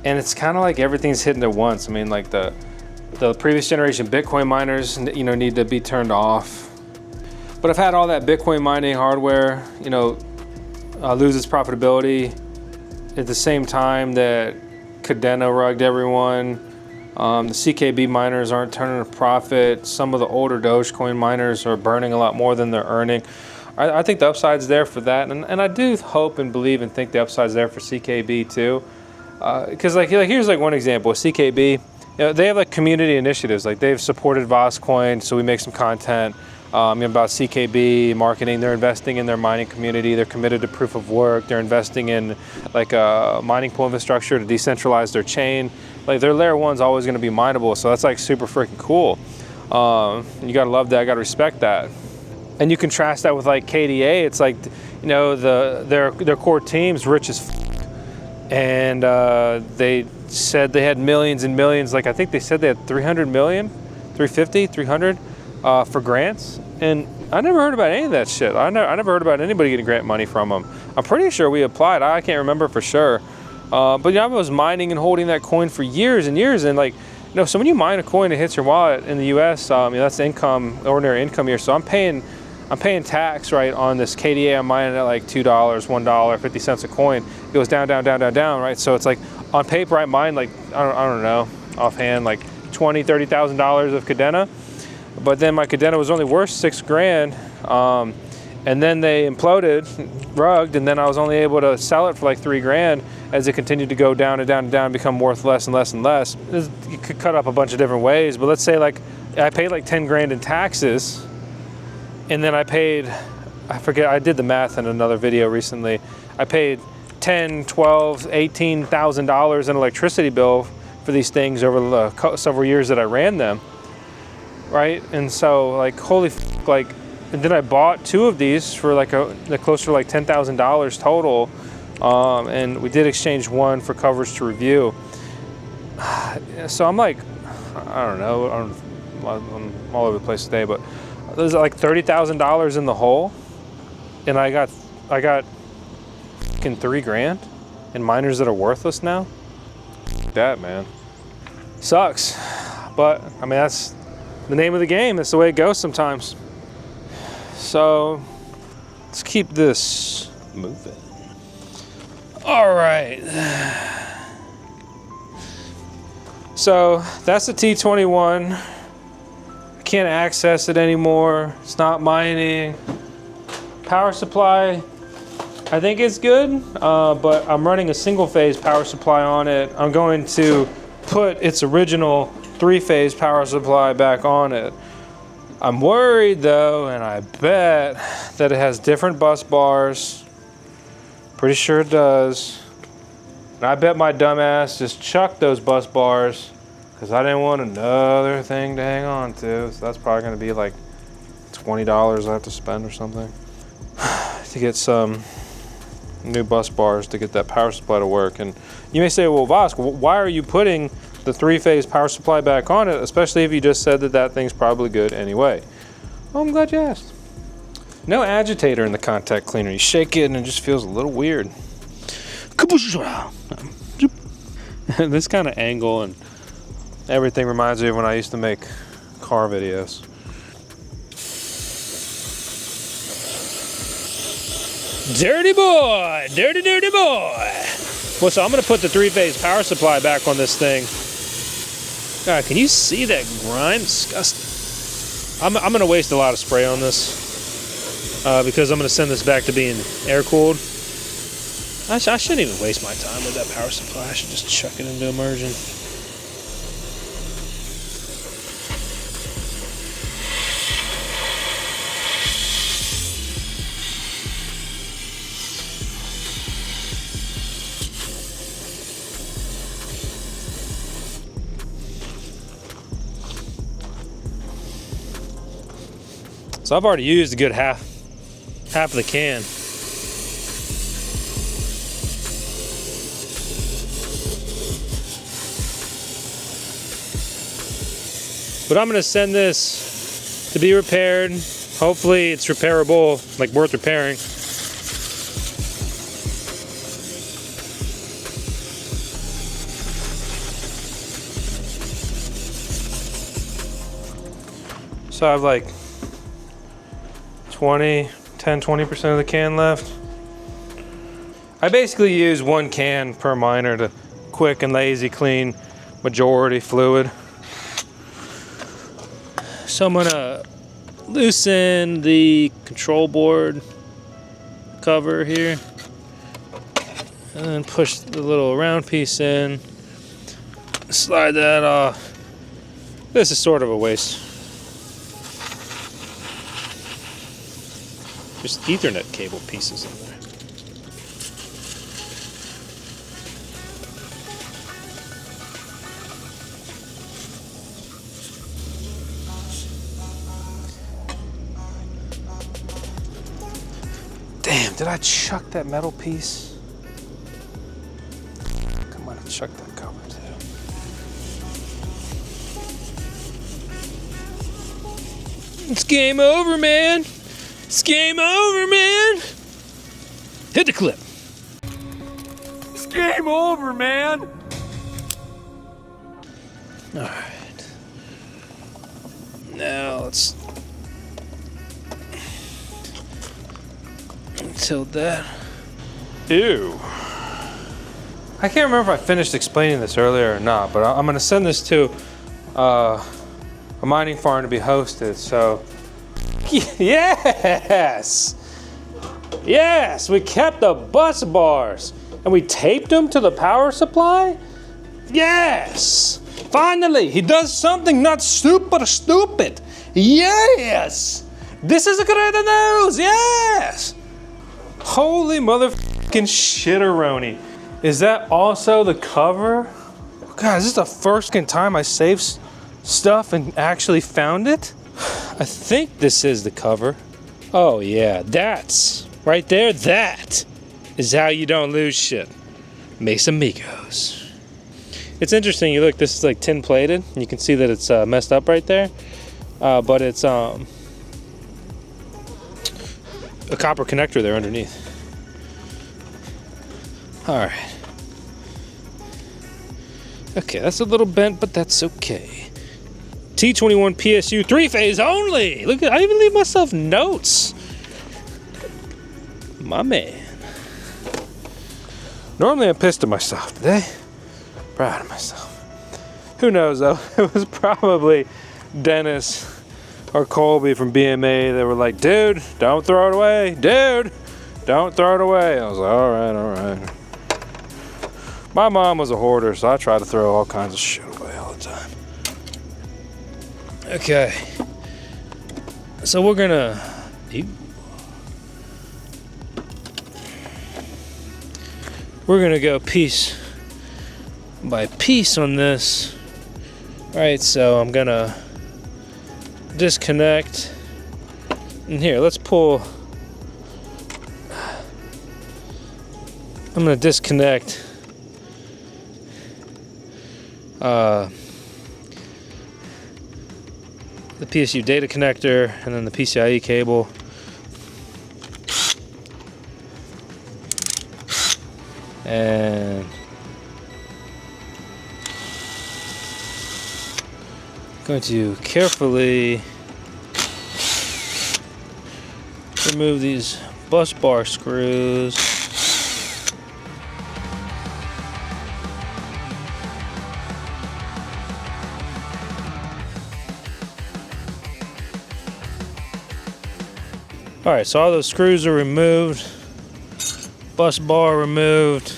And it's kind of like everything's hitting at once. I mean, like the previous generation Bitcoin miners, you know, need to be turned off. But I've had all that Bitcoin mining hardware, you know, lose its profitability at the same time that Cadena rugged everyone. The CKB miners aren't turning a profit. Some of the older Dogecoin miners are burning a lot more than they're earning. I think the upside's there for that, and I do hope and believe and think the upside's there for CKB too. Because like here's like one example with CKB. You know, they have like community initiatives. Like they've supported VoskCoin, so we make some content about CKB marketing. They're investing in their mining community. They're committed to proof of work. They're investing in like a mining pool infrastructure to decentralize their chain. Like their layer one's always going to be mineable, so that's like super freaking cool. You gotta love that. I gotta respect that. And you contrast that with like KDA. It's like, you know, their core team's rich as f, and they said they had millions and millions. Like I think they said they had 300 million, 350, 300 for grants. And I never heard about any of that shit. I never heard about anybody getting grant money from them. I'm pretty sure we applied. I can't remember for sure. But you know, I was mining and holding that coin for years and years, and like, you know, so when you mine a coin, it hits your wallet in the U.S. You know, that's income, ordinary income here. So I'm paying tax, right, on this KDA. I'm mining at like $2, $1, 50 cents a coin. It goes down, down, down, down, down, right? So it's like on paper, I mine like I don't know, offhand, like $20,000, $30,000 of Cadena. But then my Cadena was only worth $6,000. And then they imploded, rugged, and then I was only able to sell it for like $3,000 as it continued to go down and down and down, become worth less and less and less. You could cut up a bunch of different ways, but let's say like I paid like $10,000 in taxes, and then I paid, I forget, I did the math in another video recently. I paid $10,000, $12,000, $18,000 in electricity bill for these things over the several years that I ran them, right? And so like, holy f, like, and then I bought 2 of these for like closer to like $10,000 total. And we did exchange one for coverage to review. So I'm like, I don't know, I'm all over the place today, but there's like $30,000 in the hole, and I got fucking $3,000 in miners that are worthless now. That, man, sucks. But I mean, that's the name of the game. That's the way it goes sometimes. So let's keep this moving. All right. So that's the T21. I can't access it anymore. It's not mining. Power supply, I think it's good, but I'm running a single phase power supply on it. I'm going to put its original 3-phase power supply back on it. I'm worried though, and I bet that it has different bus bars. Pretty sure it does. And I bet my dumbass just chucked those bus bars because I didn't want another thing to hang on to. So that's probably going to be like $20 I have to spend or something to get some new bus bars to get that power supply to work. And you may say, well, Vosk, why are you putting the 3-phase power supply back on it, especially if you just said that that thing's probably good anyway? Well, I'm glad you asked. No agitator in the contact cleaner. You shake it and it just feels a little weird. This kind of angle and everything reminds me of when I used to make car videos. Dirty boy, dirty boy. Well, so I'm gonna put the 3-phase power supply back on this thing. God, can you see that grime? Disgusting. I'm gonna waste a lot of spray on this because I'm gonna send this back to being air cooled. I shouldn't even waste my time with that power supply. I should just chuck it into immersion. So I've already used a good half of the can. But I'm gonna send this to be repaired. Hopefully it's repairable, like worth repairing. So I have like 10-20% of the can left. I basically use 1 can per miner to quick and lazy clean majority fluid. So I'm gonna loosen the control board cover here and then push the little round piece in, slide that off. This is sort of a waste. There's Ethernet cable pieces in there. Damn, did I chuck that metal piece? Come on, I chucked that cover too. It's game over, man. It's game over, man. Hit the clip. It's game over, man. All right. Now let's tilt that. Ew. I can't remember if I finished explaining this earlier or not, but I'm gonna send this to a mining farm to be hosted, so yes! Yes, we kept the bus bars and we taped them to the power supply? Yes! Finally, he does something not super stupid. Yes! This is a great news, yes! Holy motherfucking shitteroni. Is that also the cover? God, is this the first time I saved stuff and actually found it? I think this is the cover. Oh yeah, that's right there, that is how you don't lose shit. Mis amigos. It's interesting, you look, this is like tin plated. You can see that it's messed up right there. But it's a copper connector there underneath. Alright. Okay, that's a little bent, but that's okay. T21 PSU 3-phase only! Look at, I even leave myself notes. My man. Normally I'm pissed at myself. Today, proud of myself. Who knows though? It was probably Dennis or Colby from BMA that were like, dude, don't throw it away. Dude, don't throw it away. I was like, all right. My mom was a hoarder, so I try to throw all kinds of shit away all the time. Okay. So we're gonna... We're gonna go piece by piece on this. Alright, so I'm gonna disconnect. And here, let's pull. I'm gonna disconnect the PSU data connector and then the PCIe cable. And going to carefully remove these bus bar screws. Alright, so all those screws are removed. Bus bar removed.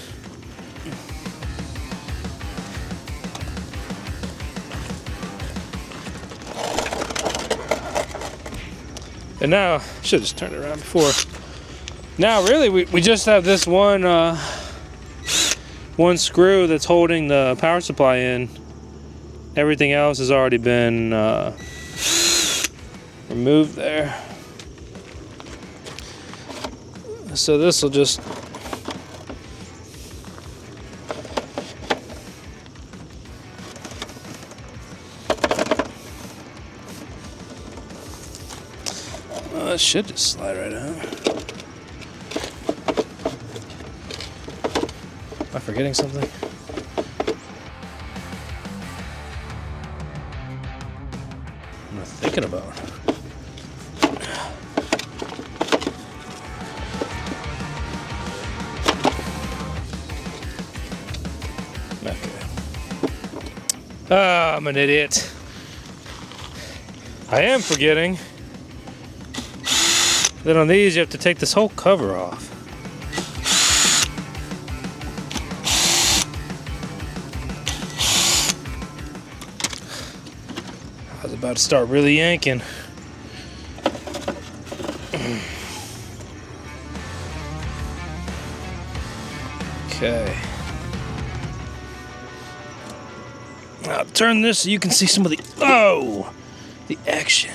And now, should have just turned it around before. Now really we just have this one screw that's holding the power supply in. Everything else has already been removed there. So this will just it should just slide right out. Am I forgetting something? I'm not thinking about. Okay. Ah, I'm an idiot. I am forgetting that on these you have to take this whole cover off. I was about to start really yanking. Okay. I'll turn this so you can see some of the the action.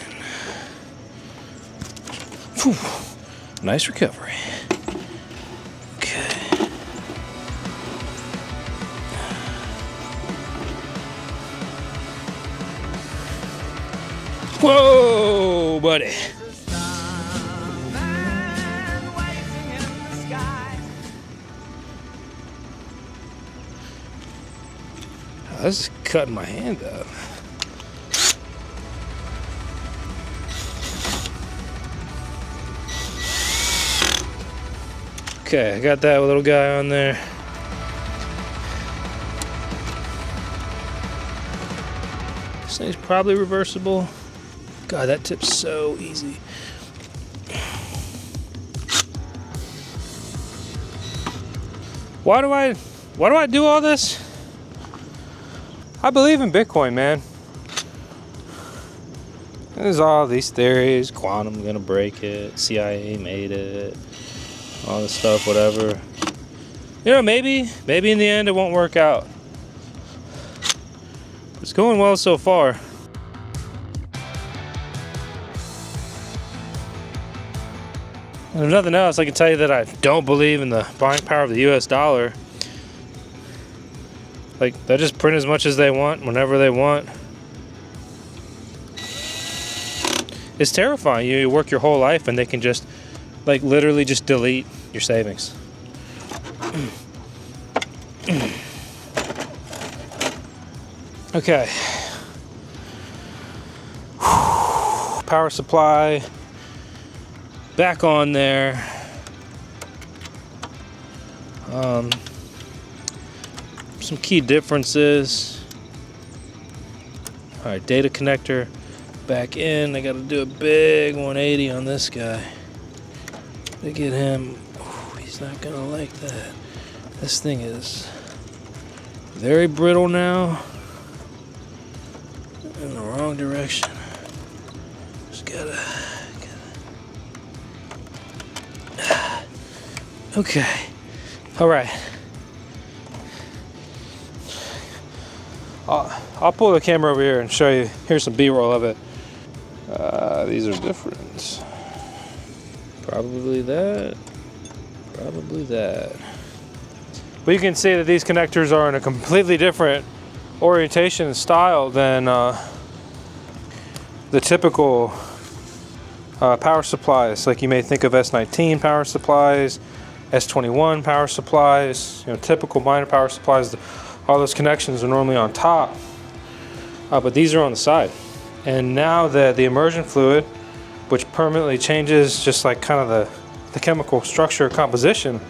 Whew. Nice recovery. Okay. Whoa, buddy. This is cutting my hand up. Okay, I got that little guy on there. This thing's probably reversible. God, that tip's so easy. Why do I do all this? I believe in Bitcoin, man. There's all these theories, quantum gonna break it, CIA made it, all this stuff, whatever. You know, maybe in the end it won't work out. It's going well so far. And if nothing else, I can tell you that I don't believe in the buying power of the US dollar. Like, they just print as much as they want, whenever they want. It's terrifying. You work your whole life and they can just, like, literally just delete your savings. Okay. Power supply. Back on there. Some key differences. All right, data connector back in. I got to do a big 180 on this guy to get him. Ooh, he's not gonna like that. This thing is very brittle now. In the wrong direction. Just gotta. Okay. All right. I'll pull the camera over here and show you. Here's some B-roll of it. These are different. Probably that. Probably that. But you can see that these connectors are in a completely different orientation and style than the typical power supplies. Like you may think of S19 power supplies, S21 power supplies, you know, typical miner power supplies. All those connections are normally on top, but these are on the side. And now that the immersion fluid, which permanently changes just like kind of the chemical structure composition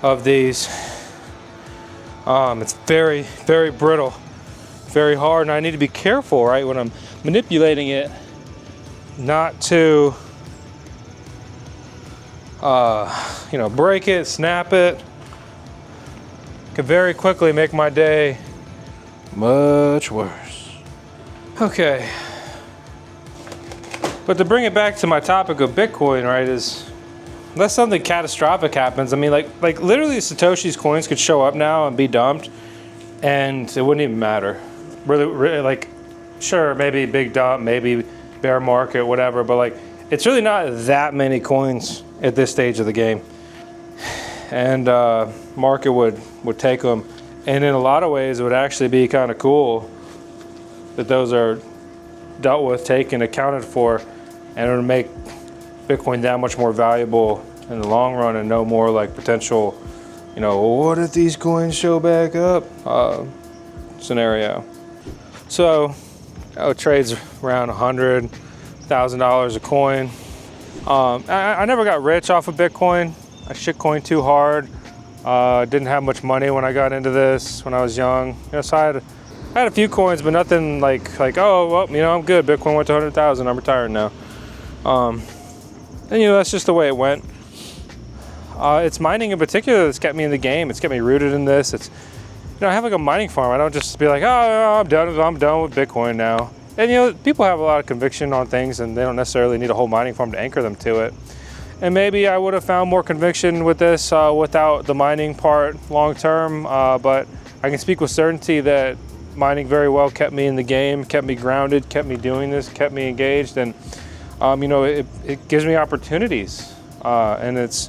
of these, it's very, very brittle, very hard, and I need to be careful, right, when I'm manipulating it, not to, you know, break it, snap it. Could very quickly make my day much worse. Okay. But to bring it back to my topic of Bitcoin, right, is unless something catastrophic happens, I mean, like literally Satoshi's coins could show up now and be dumped and it wouldn't even matter. Really, like, sure, maybe big dump, maybe bear market, whatever, but like, it's really not that many coins at this stage of the game. And market would take them, and in a lot of ways it would actually be kind of cool that those are dealt with, taken, accounted for, and it would make Bitcoin that much more valuable in the long run and no more like potential, you know, what if these coins show back up scenario. So it trades around $100,000 a coin. I never got rich off of Bitcoin. I shitcoined too hard. Didn't have much money when I got into this when I was young. You know, so I had a few coins, but nothing like oh well, you know, I'm good. Bitcoin went to 100,000. I'm retired now. And you know, that's just the way it went. It's mining in particular that's kept me in the game. It's kept me rooted in this. It's, you know, I have like a mining farm. I don't just be like, oh, I'm done with Bitcoin now. And you know, people have a lot of conviction on things, and they don't necessarily need a whole mining farm to anchor them to it. And maybe I would have found more conviction with this without the mining part long term, but I can speak with certainty that mining very well kept me in the game, kept me grounded, kept me doing this, kept me engaged, and you know, it gives me opportunities, and it's,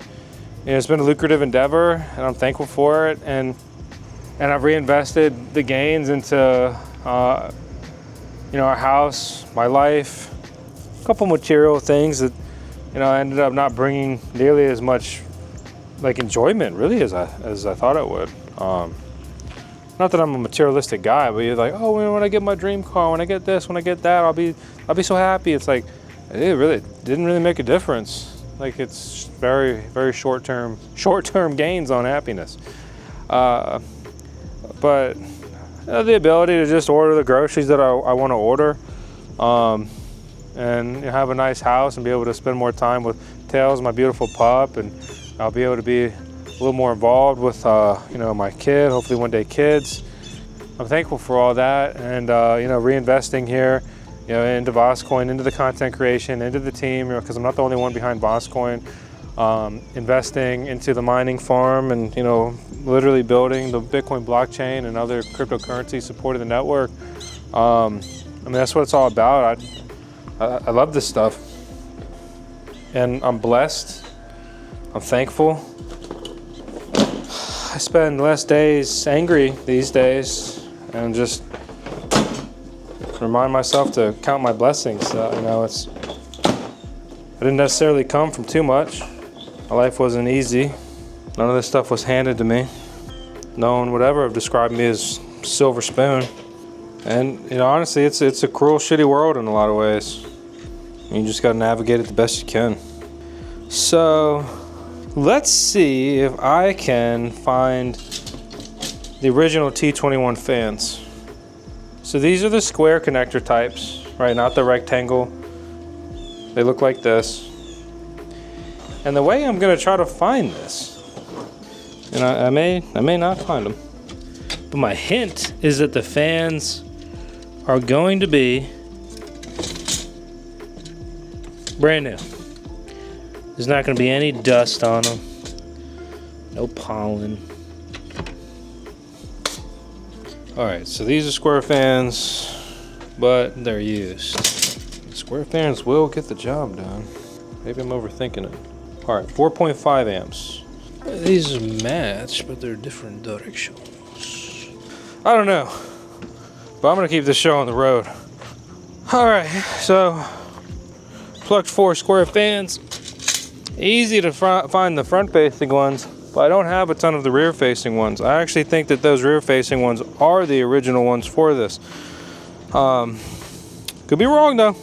you know, it's been a lucrative endeavor, and I'm thankful for it, and I've reinvested the gains into you know, our house, my life, a couple material things that, you know, I ended up not bringing nearly as much like enjoyment really as I thought it would. Not that I'm a materialistic guy, but you're like, oh, when I get my dream car, when I get this, when I get that, I'll be so happy. It's like, it really didn't really make a difference. Like, it's very, very short-term gains on happiness. But the ability to just order the groceries that I want to order, and have a nice house and be able to spend more time with Tails, my beautiful pup, and I'll be able to be a little more involved with you know, my kid, hopefully one day kids. I'm thankful for all that, and you know, reinvesting here, you know, into VoskCoin, into the content creation, into the team, you know, because I'm not the only one behind VoskCoin. Investing into the mining farm, and you know, literally building the Bitcoin blockchain and other cryptocurrencies supporting the network. I mean, that's what it's all about. I love this stuff, and I'm blessed I'm thankful. I spend less days angry these days, and just remind myself to count my blessings. You know, I didn't necessarily come from too much. My life wasn't easy. None of this stuff was handed to me. No one would ever have described me as silver spoon. And you know, honestly, it's a cruel, shitty world in a lot of ways. You just gotta navigate it the best you can. So let's see if I can find the original T21 fans. So these are the square connector types, right? Not the rectangle. They look like this. And the way I'm gonna try to find this, and I may not find them, but my hint is that the fans are going to be brand new. There's not going to be any dust on them, no pollen. Alright, so these are square fans, but they're used. Square fans will get the job done. Maybe I'm overthinking it. Alright, 4.5 amps. These match, but they're different directions. I don't know, but I'm going to keep this show on the road. Alright, so plugged 4 square fans. Easy to find the front facing ones, but I don't have a ton of the rear facing ones. I actually think that those rear facing ones are the original ones for this. Could be wrong though.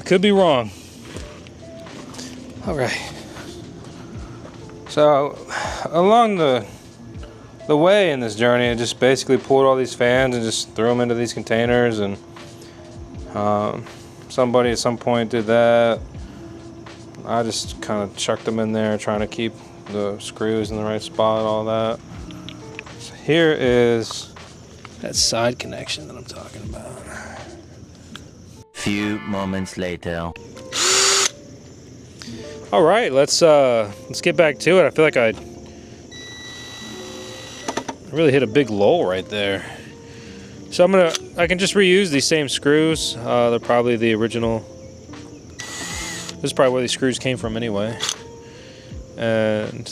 Could be wrong. Alright. So along the way in this journey, I just basically pulled all these fans and just threw them into these containers, and somebody at some point did that. I just kind of chucked them in there, trying to keep the screws in the right spot, all that. So here is that side connection that I'm talking about. Few moments later. All right, let's get back to it. I feel like I really hit a big lull right there. So I can just reuse these same screws. They're probably the original. This is probably where these screws came from anyway. And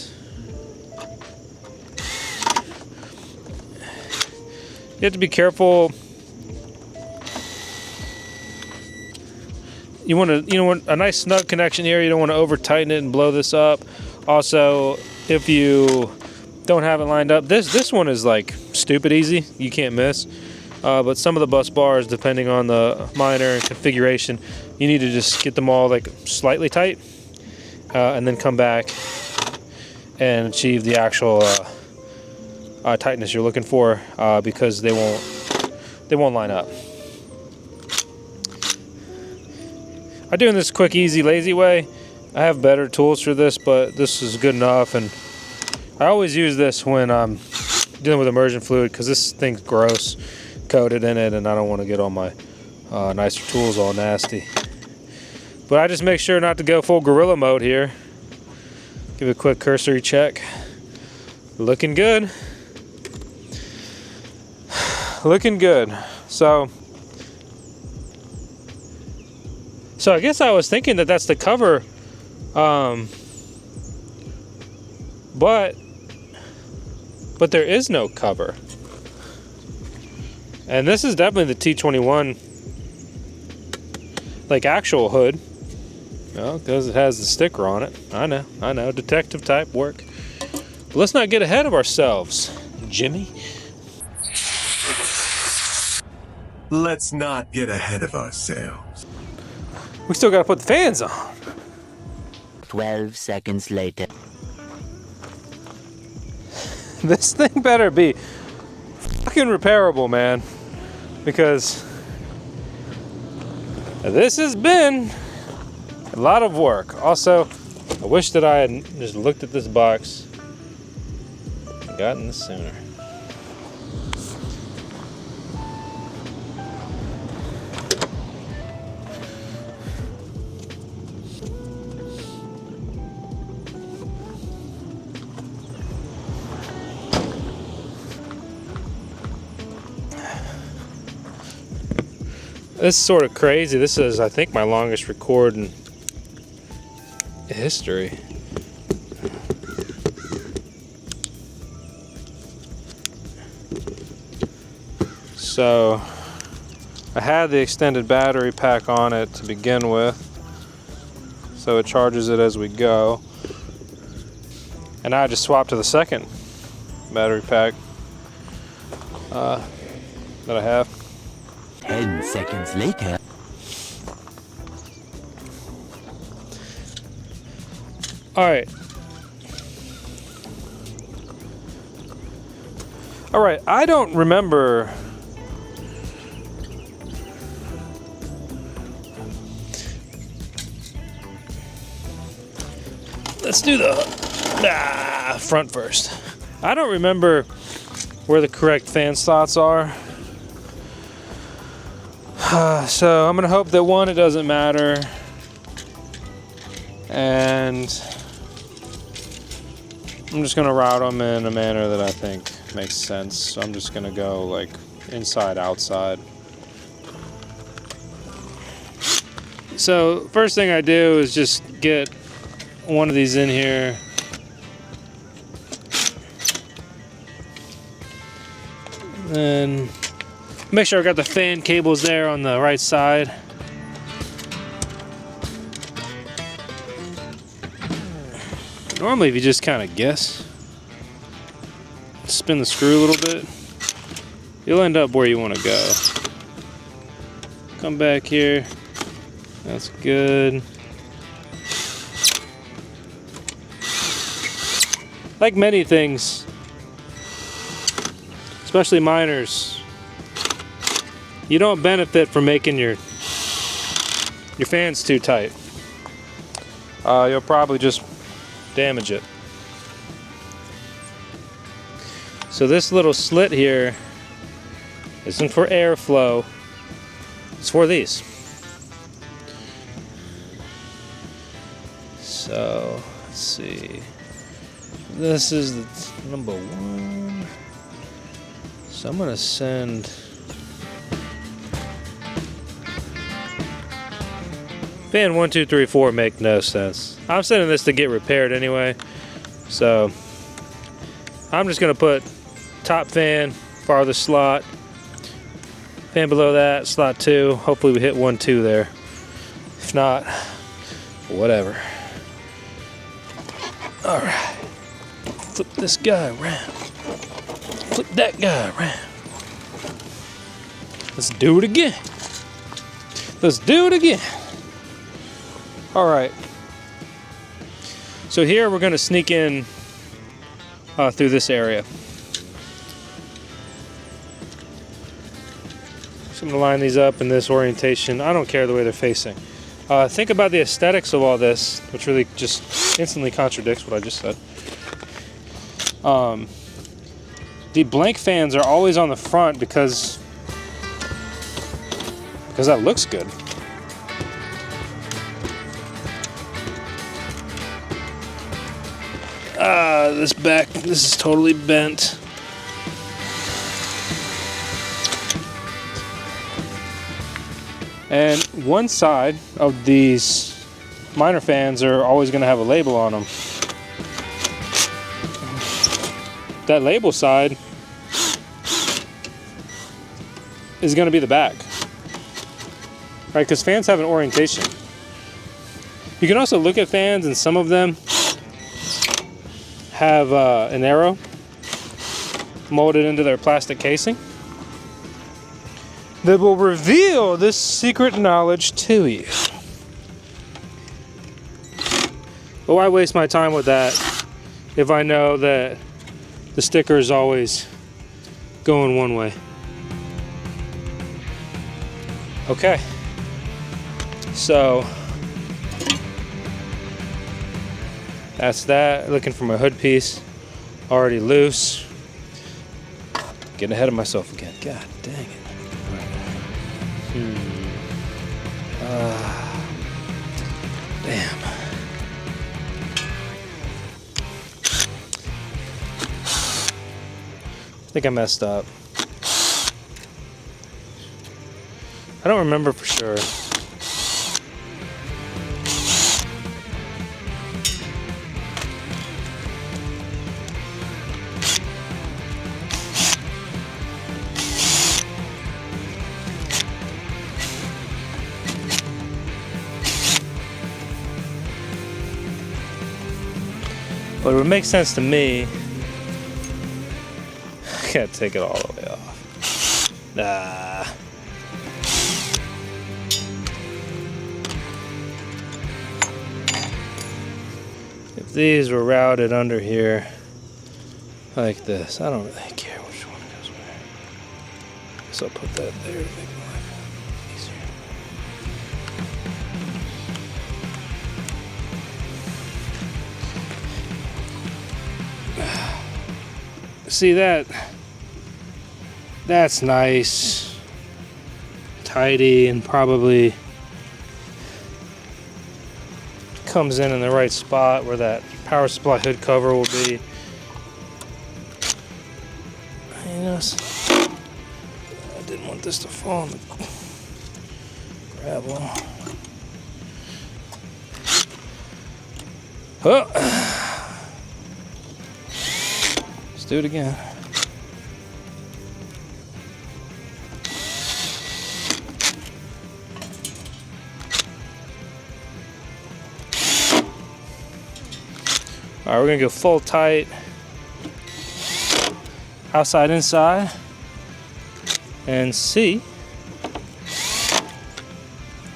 you have to be careful. You want a nice snug connection here. You don't want to over tighten it and blow this up. Also, if you don't have it lined up, this one is like stupid easy. You can't miss. But some of the bus bars, depending on the miner and configuration, you need to just get them all like slightly tight, and then come back and achieve the actual tightness you're looking for, because they won't line up. I'm doing this quick, easy, lazy way. I have better tools for this, but this is good enough, and I always use this when I'm dealing with immersion fluid, because this thing's gross, coated in it, and I don't want to get all my nicer tools all nasty. But I just make sure not to go full gorilla mode here. Give it a quick cursory check. Looking good. Looking good. So I guess I was thinking that that's the cover, but there is no cover. And this is definitely the T21, like, actual hood. Well, because it has the sticker on it. I know, detective type work. But let's not get ahead of ourselves, Jimmy. Let's not get ahead of ourselves. We still gotta put the fans on. 12 seconds later. This thing better be fucking repairable, man. Because this has been a lot of work. Also, I wish that I had just looked at this box and gotten this sooner. This is sort of crazy. This is, I think, my longest record in history. So I had the extended battery pack on it to begin with, so it charges it as we go. And now I just swapped to the second battery pack that I have. 10 seconds later. Alright. Alright, I don't remember. Let's do the front first. I don't remember where the correct fan slots are. So I'm gonna hope that one, it doesn't matter. And I'm just gonna route them in a manner that I think makes sense. So I'm just gonna go like inside, outside. So first thing I do is just get one of these in here. And make sure I got the fan cables there on the right side. Normally, if you just kind of guess, spin the screw a little bit, you'll end up where you want to go. Come back here. That's good. Like many things, especially miners, you don't benefit from making your fans too tight. You'll probably just damage it. So this little slit here isn't for airflow, it's for these. So let's see, this is the number one, so I'm gonna send fan 1, 2, 3, 4 make no sense. I'm sending this to get repaired anyway. So I'm just gonna put top fan, farthest slot, fan below that, slot 2. Hopefully we hit 1, 2 there. If not, whatever. All right, flip this guy around. Flip that guy around. Let's do it again. Let's do it again. All right. So here we're going to sneak in through this area. So I'm going to line these up in this orientation. I don't care the way they're facing. Think about the aesthetics of all this, which really just instantly contradicts what I just said. The blank fans are always on the front because that looks good. This is totally bent. And one side of these miner fans are always going to have a label on them. That label side is going to be the back, right? Because fans have an orientation. You can also look at fans, and some of them have an arrow molded into their plastic casing that will reveal this secret knowledge to you. But why waste my time with that if I know that the sticker is always going one way? Okay, so that's that. Looking for my hood piece, already loose. Getting ahead of myself again. God dang it. Damn. I think I messed up. I don't remember for sure. But it would make sense to me. I can't take it all the way off. Nah. If these were routed under here like this, I don't really care which one goes where. So I'll put that there to make my life easier. See that? That's nice, tidy, and probably comes in the right spot where that power supply hood cover will be. You know, I didn't want this to fall in the gravel. Oh. Let's do it again. All right, we're gonna go full tight, outside, inside, and see.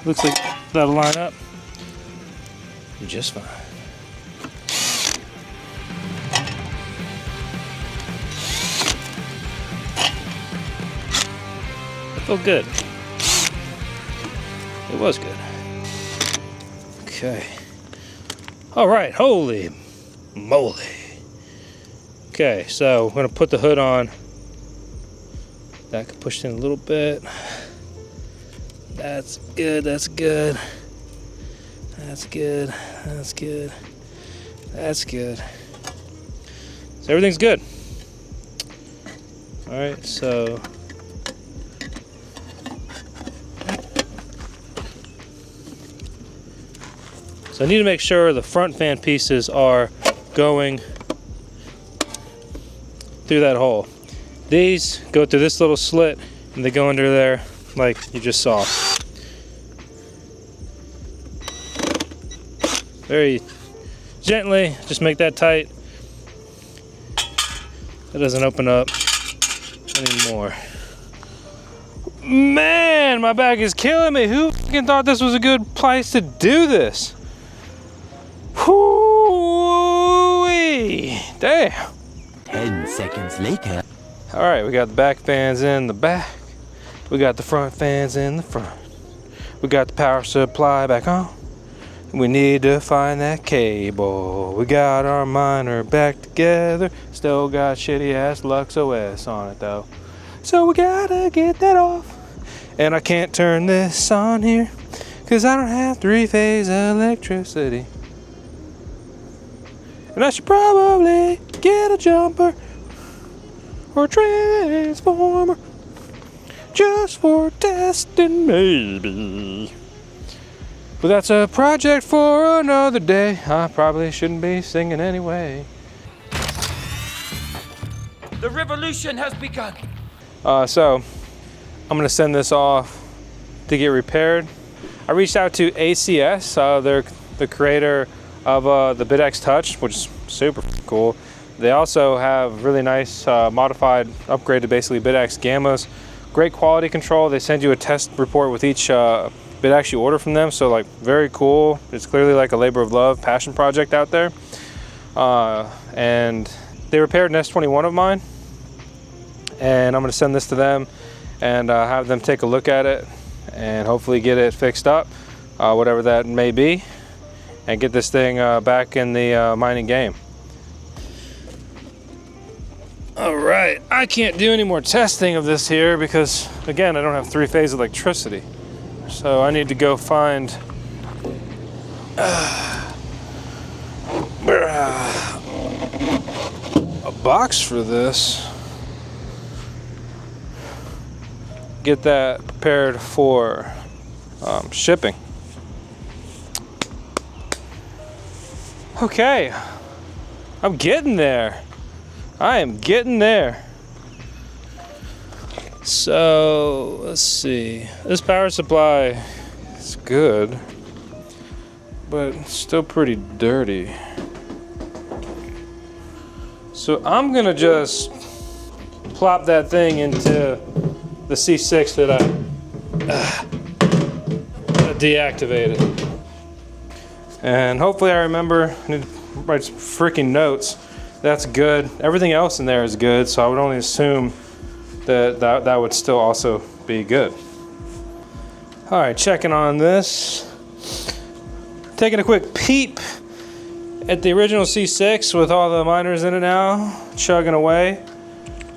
Looks like that'll line up just fine. It felt good. It was good. Okay. All right, holy moly. Okay, so I'm gonna put the hood on. That could push in a little bit. That's good, that's good. That's good, that's good. That's good. So everything's good. All right, so I need to make sure the front fan pieces are going through that hole. These go through this little slit and they go under there like you just saw. Very gently, just make that tight. That doesn't open up anymore. Man, my back is killing me. Who fucking thought this was a good place to do this? Whoo-wee. Damn. 10 seconds later. All right, we got the back fans in the back. We got the front fans in the front. We got the power supply back on. We need to find that cable. We got our miner back together. Still got shitty ass Lux OS on it though. So we gotta get that off. And I can't turn this on here, cause I don't have 3-phase electricity. And I should probably get a jumper or a transformer just for testing maybe. But that's a project for another day. I probably shouldn't be singing anyway. The revolution has begun. So I'm gonna send this off to get repaired. I reached out to ACS, they're the creator of the BitX Touch, which is super cool. They also have really nice modified, upgraded basically BitX Gammas. Great quality control. They send you a test report with each BitX you order from them, so like very cool. It's clearly like a labor of love, passion project out there. And they repaired an S21 of mine, and I'm gonna send this to them and have them take a look at it and hopefully get it fixed up, whatever that may be, and get this thing back in the mining game. All right, I can't do any more testing of this here because, again, I don't have 3-phase electricity. So I need to go find a box for this. Get that prepared for shipping. Okay, I'm getting there. I am getting there. So let's see. This power supply is good, but it's still pretty dirty. So I'm gonna just plop that thing into the C6 that I deactivated. And hopefully I remember, I need to write some freaking notes. That's good. Everything else in there is good, so I would only assume that would still also be good. All right, checking on this. Taking a quick peep at the original C6 with all the miners in it now, chugging away.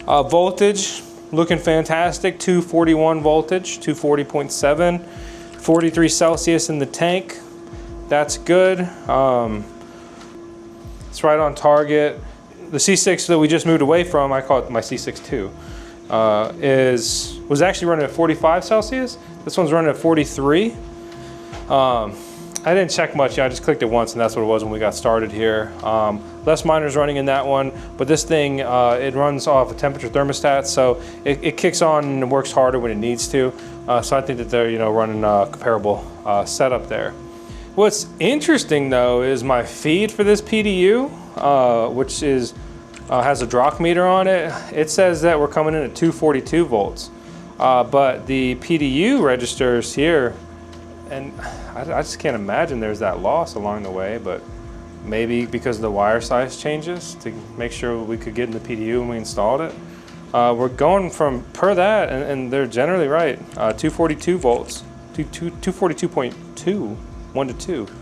Voltage, looking fantastic, 241 voltage, 240.7, 43 Celsius in the tank. That's good. It's right on target. The C6 that we just moved away from, I call it my C6-2, was actually running at 45 Celsius. This one's running at 43. I didn't check much, I just clicked it once and that's what it was when we got started here. Less miners running in that one, but this thing, it runs off a temperature thermostat, so it kicks on and works harder when it needs to. So I think that they're running a comparable setup there. What's interesting though is my feed for this PDU, which is has a drock meter on it. It says that we're coming in at 242 volts, but the PDU registers here, and I just can't imagine there's that loss along the way, but maybe because the wire size changes to make sure we could get in the PDU when we installed it. We're going from, per that, and they're generally right, 242 volts, 242.2, 1 to 2, to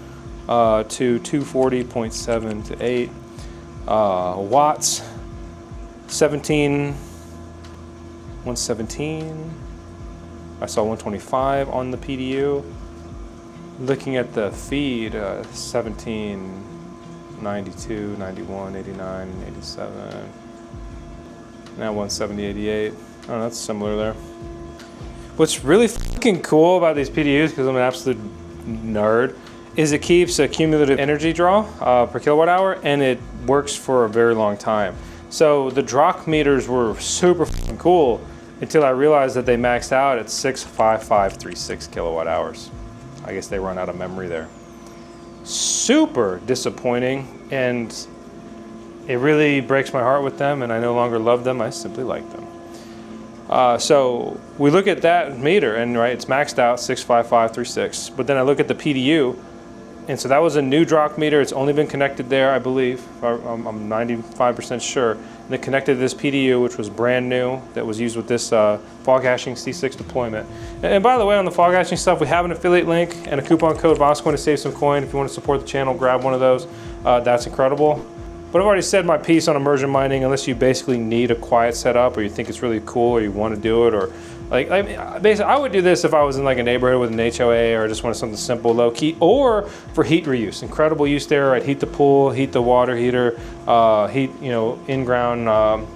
240.7 to 8 watts, 117. I saw 125 on the PDU. Looking at the feed, 17, 92, 91, 89, 87. Now 170, 88. Oh, that's similar there. What's really fucking cool about these PDUs, because I'm an absolute nerd, is it keeps a cumulative energy draw per kilowatt hour, and it works for a very long time. So the drock meters were super fucking cool until I realized that they maxed out at 65536 kilowatt hours. I guess they run out of memory there. Super disappointing, and it really breaks my heart with them, and I no longer love them, I simply like them. So we look at that meter, and right, it's maxed out 65536, but then I look at the PDU, and so that was a new drock meter. It's only been connected there, I believe. I'm 95% sure. And they connected to this PDU, which was brand new, that was used with this Fog Hashing C6 deployment. And by the way, on the Fog Hashing stuff, we have an affiliate link and a coupon code VoskCoin to save some coin. If you want to support the channel, grab one of those. That's incredible. But I've already said my piece on immersion mining, unless you basically need a quiet setup or you think it's really cool or you want to do it, or basically I would do this if I was in like a neighborhood with an HOA or just wanted something simple, low key, or for heat reuse. Incredible use there. I'd heat the pool, heat the water heater, heat, in-ground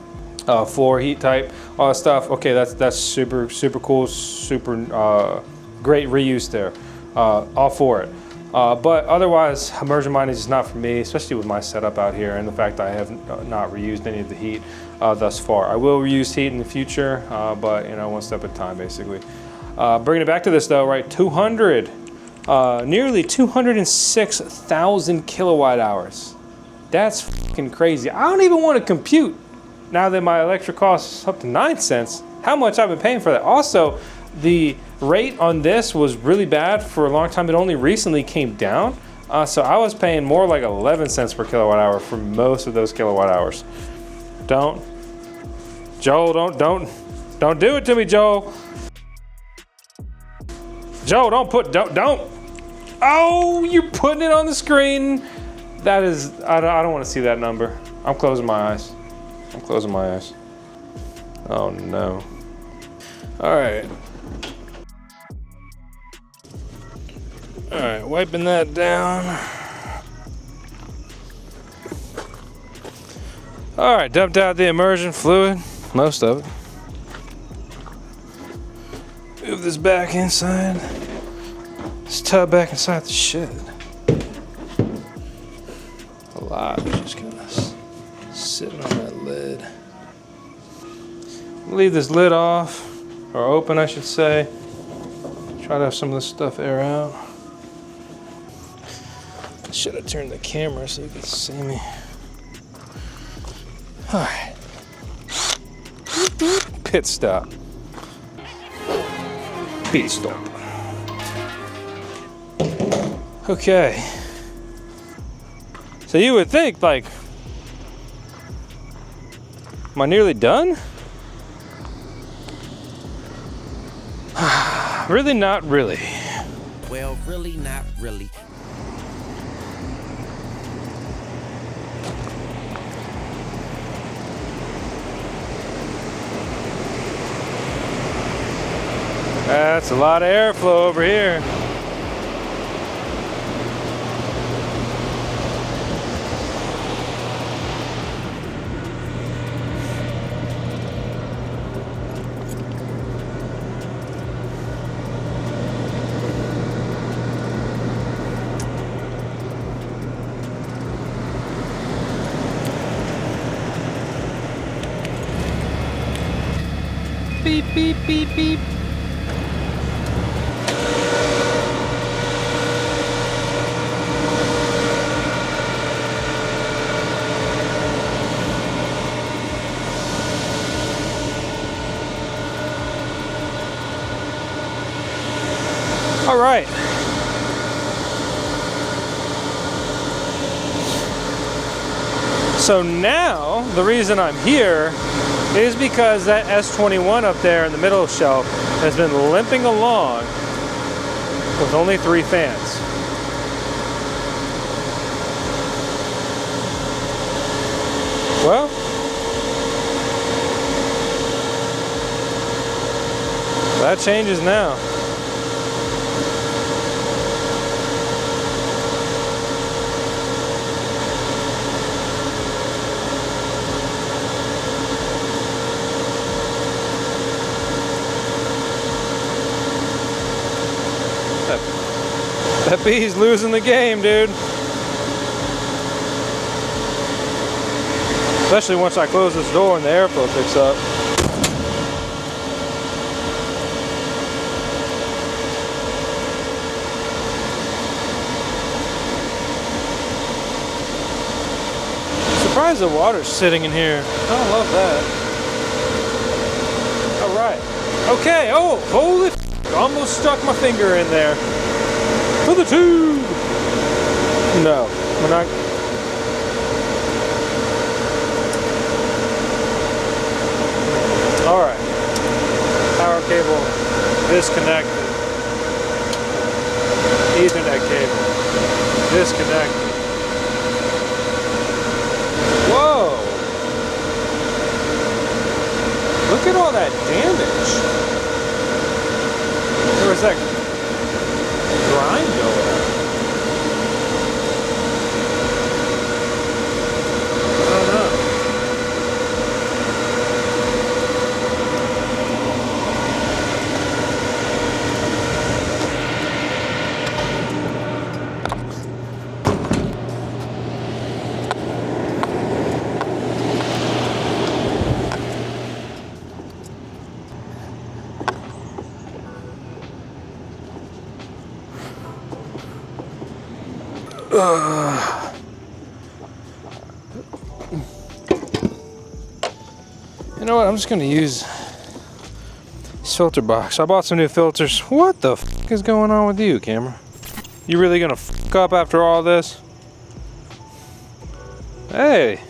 floor heat type, all that stuff. Okay, that's super cool, super great reuse there. All for it. But otherwise, immersion mining is just not for me, especially with my setup out here and the fact that I have not reused any of the heat thus far. I will reuse heat in the future, but one step at a time, basically. Bringing it back to this though, right? Nearly 206,000 kilowatt hours. That's fucking crazy. I don't even want to compute, now that my electric costs up to 9 cents, how much I've been paying for that. Also, the rate on this was really bad for a long time. It only recently came down. So I was paying more like 11 cents per kilowatt hour for most of those kilowatt hours. Joel, don't do it to me, Joel. Joel, don't. Oh, you're putting it on the screen. That is, I don't want to see that number. I'm closing my eyes. Oh no. All right. All right, wiping that down. All right, dumped out the immersion fluid, most of it. Move this back inside. This tub back inside the shed. A lot is just kind of sitting on that lid. Leave this lid off, or open, I should say. Try to have some of this stuff air out. Should have turned the camera so you could see me. Alright. Pit stop. Pit stop. Okay. So you would think, like, am I nearly done? Really, not really. Well, really, not really. That's a lot of airflow over here. Beep, beep, beep, beep. All right. So now the reason I'm here is because that S21 up there in the middle shelf has been limping along with only 3 fans. Well, that changes now. That bee's losing the game, dude. Especially once I close this door and the airflow picks up. Surprised the water's sitting in here. I love that. All right. Okay. Oh, holy! Almost stuck my finger in there. For the tube! No, we're not. Alright. Power cable disconnected. Ethernet cable disconnected. Whoa! Look at all that damage. There was that grind going on. I don't know. You know what? I'm just gonna use this filter box. I bought some new filters. What the f is going on with you, camera? You really gonna f up after all this? Hey,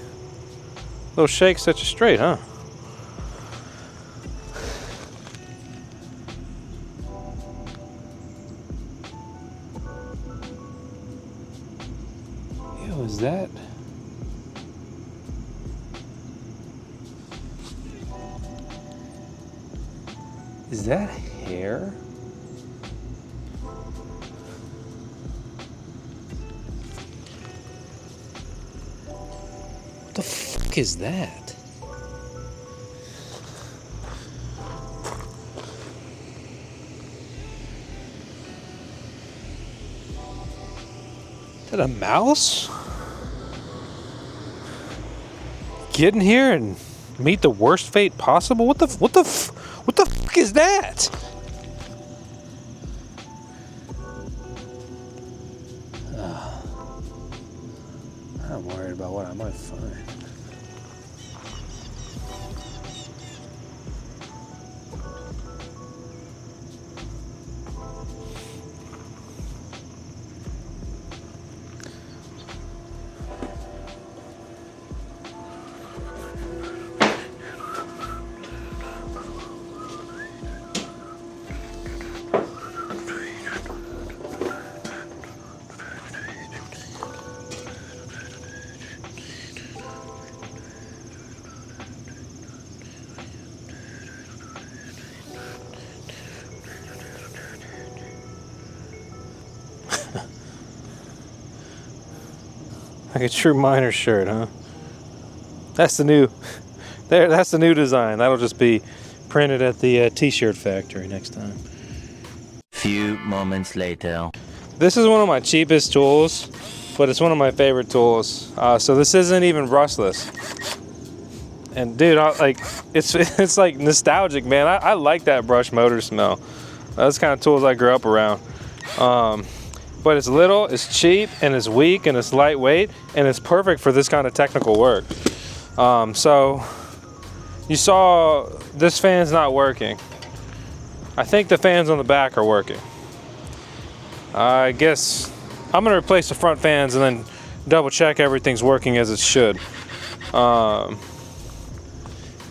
little shake set you straight, huh? Ew, is that? Is that hair? What the fuck is that? Is that a mouse? Get in here and meet the worst fate possible? What the fuck is that? I'm worried about what I might find. Like a true miner shirt, huh? That's the new, that's the new design. That'll just be printed at the t-shirt factory next time. Few moments later. This is one of my cheapest tools, but it's one of my favorite tools. So this isn't even brushless. And dude, it's like nostalgic, man. I like that brush motor smell. That's the kind of tools I grew up around. But it's little, it's cheap, and it's weak, and it's lightweight, and it's perfect for this kind of technical work. So you saw this fan's not working. I think the fans on the back are working. I guess I'm gonna replace the front fans and then double check everything's working as it should.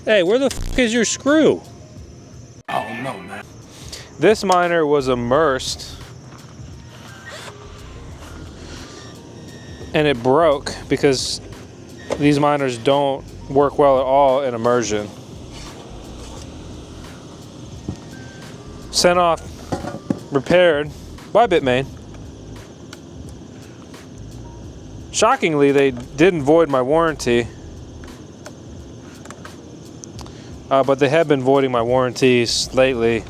Hey, where the f is your screw? Oh no, man. This miner was immersed and it broke because these miners don't work well at all in immersion. Sent off, repaired by Bitmain. Shockingly, they didn't void my warranty, but they have been voiding my warranties lately.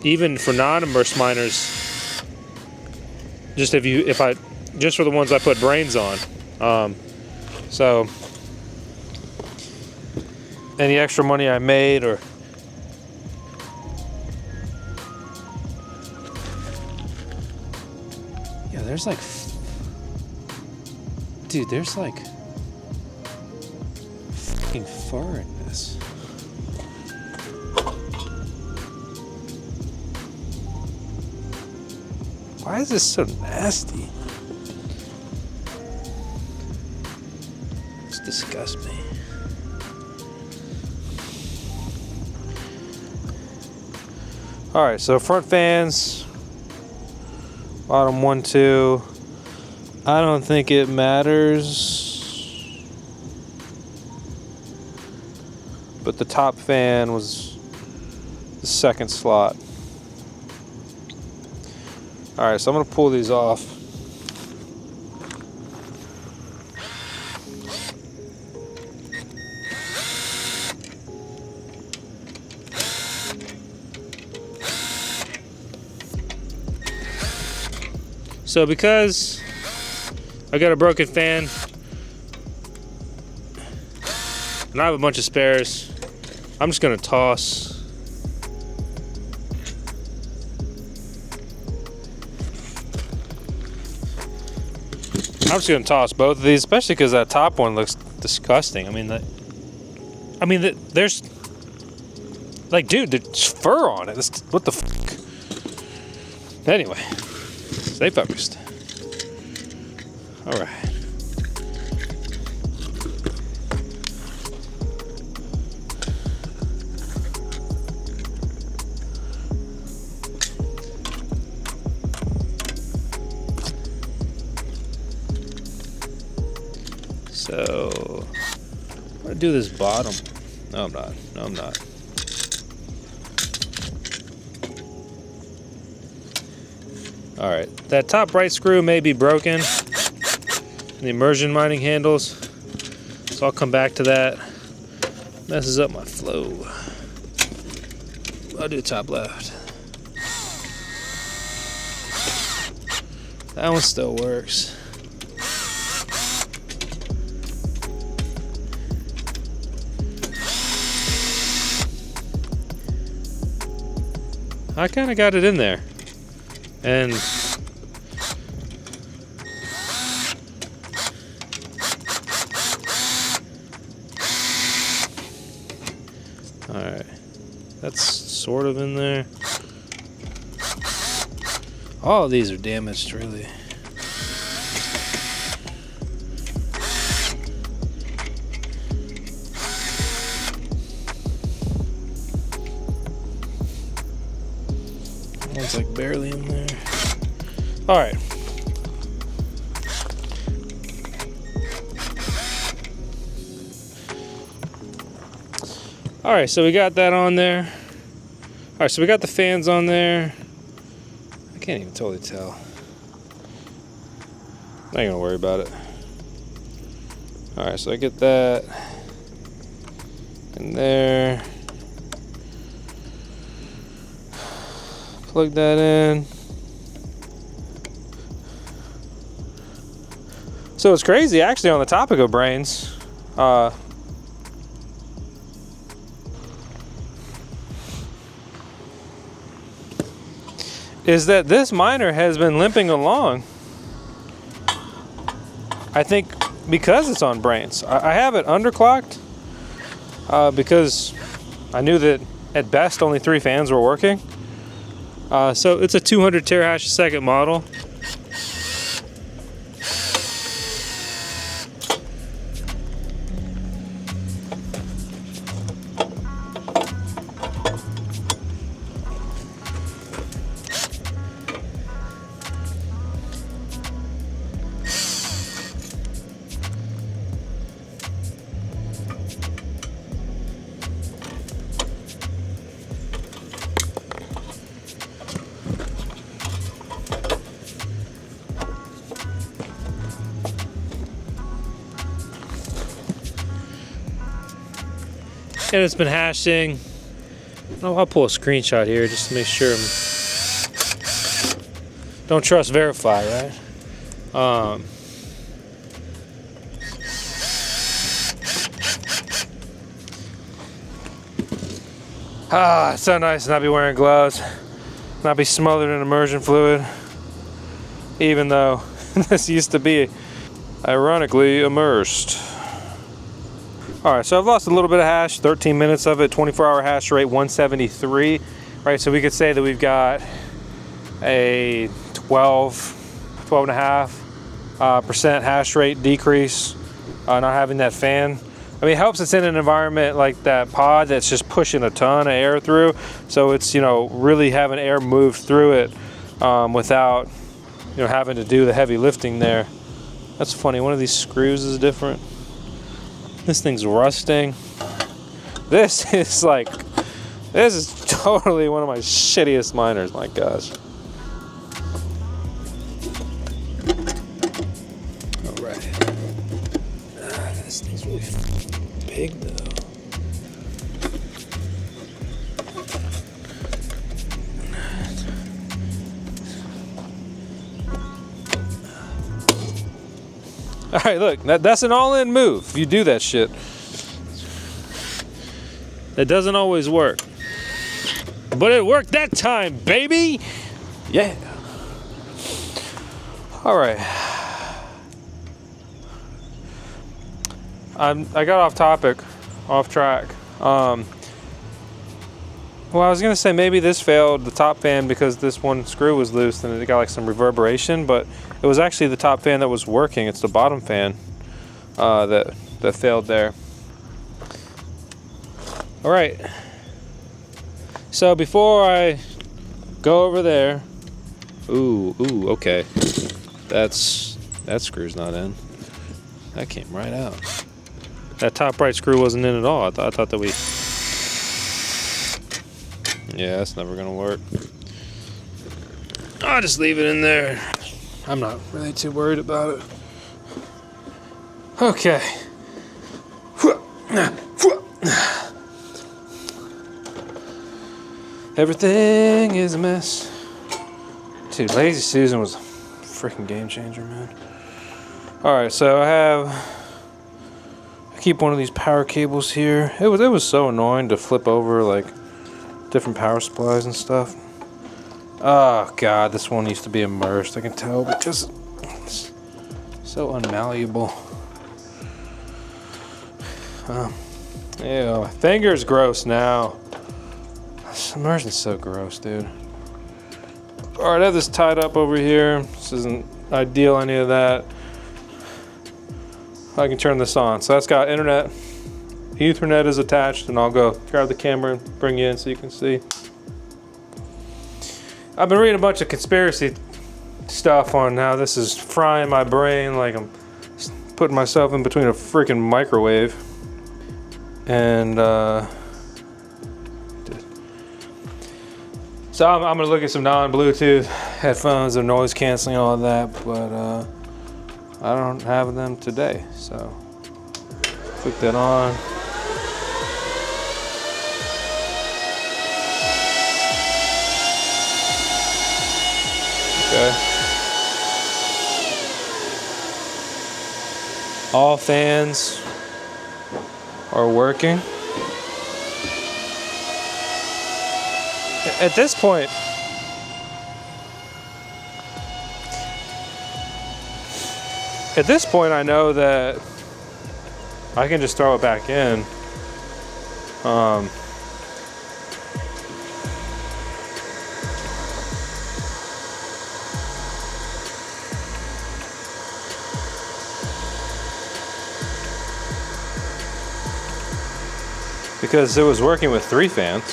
Even for non-immersed miners, just just for the ones I put brains on. So any extra money I made or yeah, there's like, dude, there's like fucking fur in this. Why is this so nasty? This disgusts me. Alright, so front fans, bottom 1, 2. I don't think it matters. But the top fan was the second slot. Alright, so I'm going to pull these off. So because I got a broken fan and I have a bunch of spares, I'm just going to toss both of these, especially because that top one looks disgusting. I mean, there's like, dude, there's fur on it. What the fuck? Anyway, stay focused. All right. So, I'm gonna do this bottom. No, I'm not. No, I'm not. All right, that top right screw may be broken. The immersion mining handles. So I'll come back to that. Messes up my flow. I'll do top left. That one still works. I kind of got it in there. And all right, that's sort of in there. All of these are damaged, really. One's like barely in there. All right. All right, so we got that on there. All right, so we got the fans on there. I can't even totally tell. I ain't gonna worry about it. All right, so I get that in there. Plug that in. So it's crazy, actually, on the topic of brains. Is that this miner has been limping along. I think because it's on brains. I have it underclocked because I knew that at best only 3 fans were working. So it's a 200 terahash a second model. And it's been hashing. Oh, I'll pull a screenshot here just to make sure don't trust verify, right? It's so nice to not be wearing gloves, not be smothered in immersion fluid, even though this used to be ironically immersed. All right, so I've lost a little bit of hash, 13 minutes of it, 24-hour hash rate, 173. Right, so we could say that we've got a 12.5% hash rate decrease, not having that fan. I mean, it helps it's in an environment like that pod that's just pushing a ton of air through. So it's, you know, really having air move through it without, you know, having to do the heavy lifting there. That's funny, one of these screws is different. This thing's rusting. This is totally one of my shittiest miners, my gosh. All right. This thing's really big though. All right, look, that's an all-in move. If you do that shit, it doesn't always work, but it worked that time, baby. Yeah. All right. I got off topic, off track. Well, I was gonna say maybe this failed the top fan because this one screw was loose and it got like some reverberation, but it was actually the top fan that was working. It's the bottom fan that failed there. All right. So before I go over there, ooh, okay, that screw's not in. That came right out. That top right screw wasn't in at all. I thought that we. Yeah, that's never gonna work. I'll just leave it in there. I'm not really too worried about it. Okay. Everything is a mess. Dude, Lazy Susan was a freaking game changer, man. Alright, so I keep one of these power cables here. It was so annoying to flip over like different power supplies and stuff. Oh god, this one used to be immersed, I can tell, because it's so unmalleable. Ew, my finger's gross now. This immersion's so gross, dude. Alright, I have this tied up over here. This isn't ideal, any of that. I can turn this on. So that's got internet. Ethernet is attached, and I'll go grab the camera and bring you in so you can see. I've been reading a bunch of conspiracy stuff on how this is frying my brain like I'm putting myself in between a freaking microwave. And so I'm gonna look at some non-Bluetooth headphones and noise canceling, all of that, but I don't have them today, so click that on. Okay. All fans are working. At this point, I know that I can just throw it back in. Because it was working with 3 fans.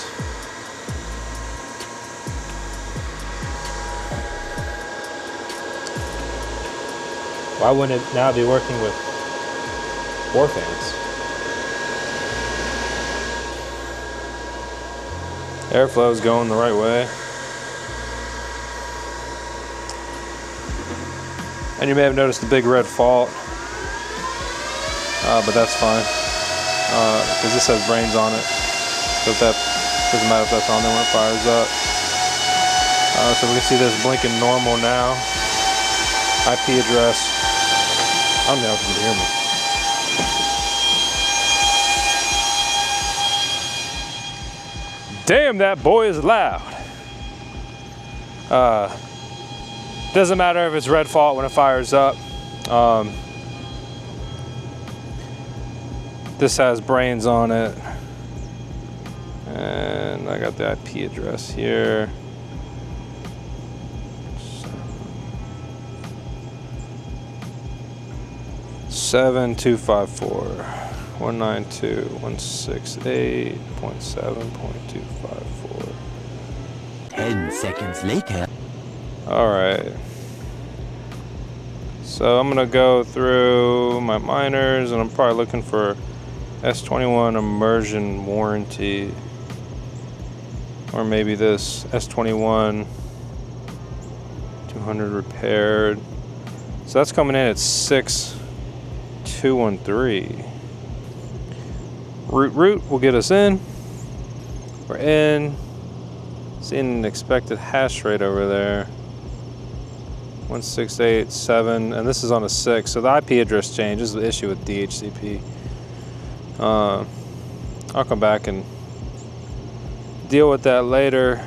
Why wouldn't it now be working with 4 fans? Airflow is going the right way. And you may have noticed the big red fault, but that's fine. Because this has brains on it, so that doesn't matter if that's on there when it fires up. So we can see this blinking normal now. IP address. I don't know if you can hear me. Damn, that boy is loud. Doesn't matter if it's red fault when it fires up. This has brains on it, and I got the IP address here. 72.192.168.7.254. 10 seconds later. All right. So I'm gonna go through my miners, and I'm probably looking for S21 immersion warranty, or maybe this S21 200 repaired. So that's coming in at 6213. Root will get us in. We're in. Seeing an expected hash rate over there. 168.7, and this is on a 6, so the IP address change is the issue with DHCP. I'll come back and deal with that later.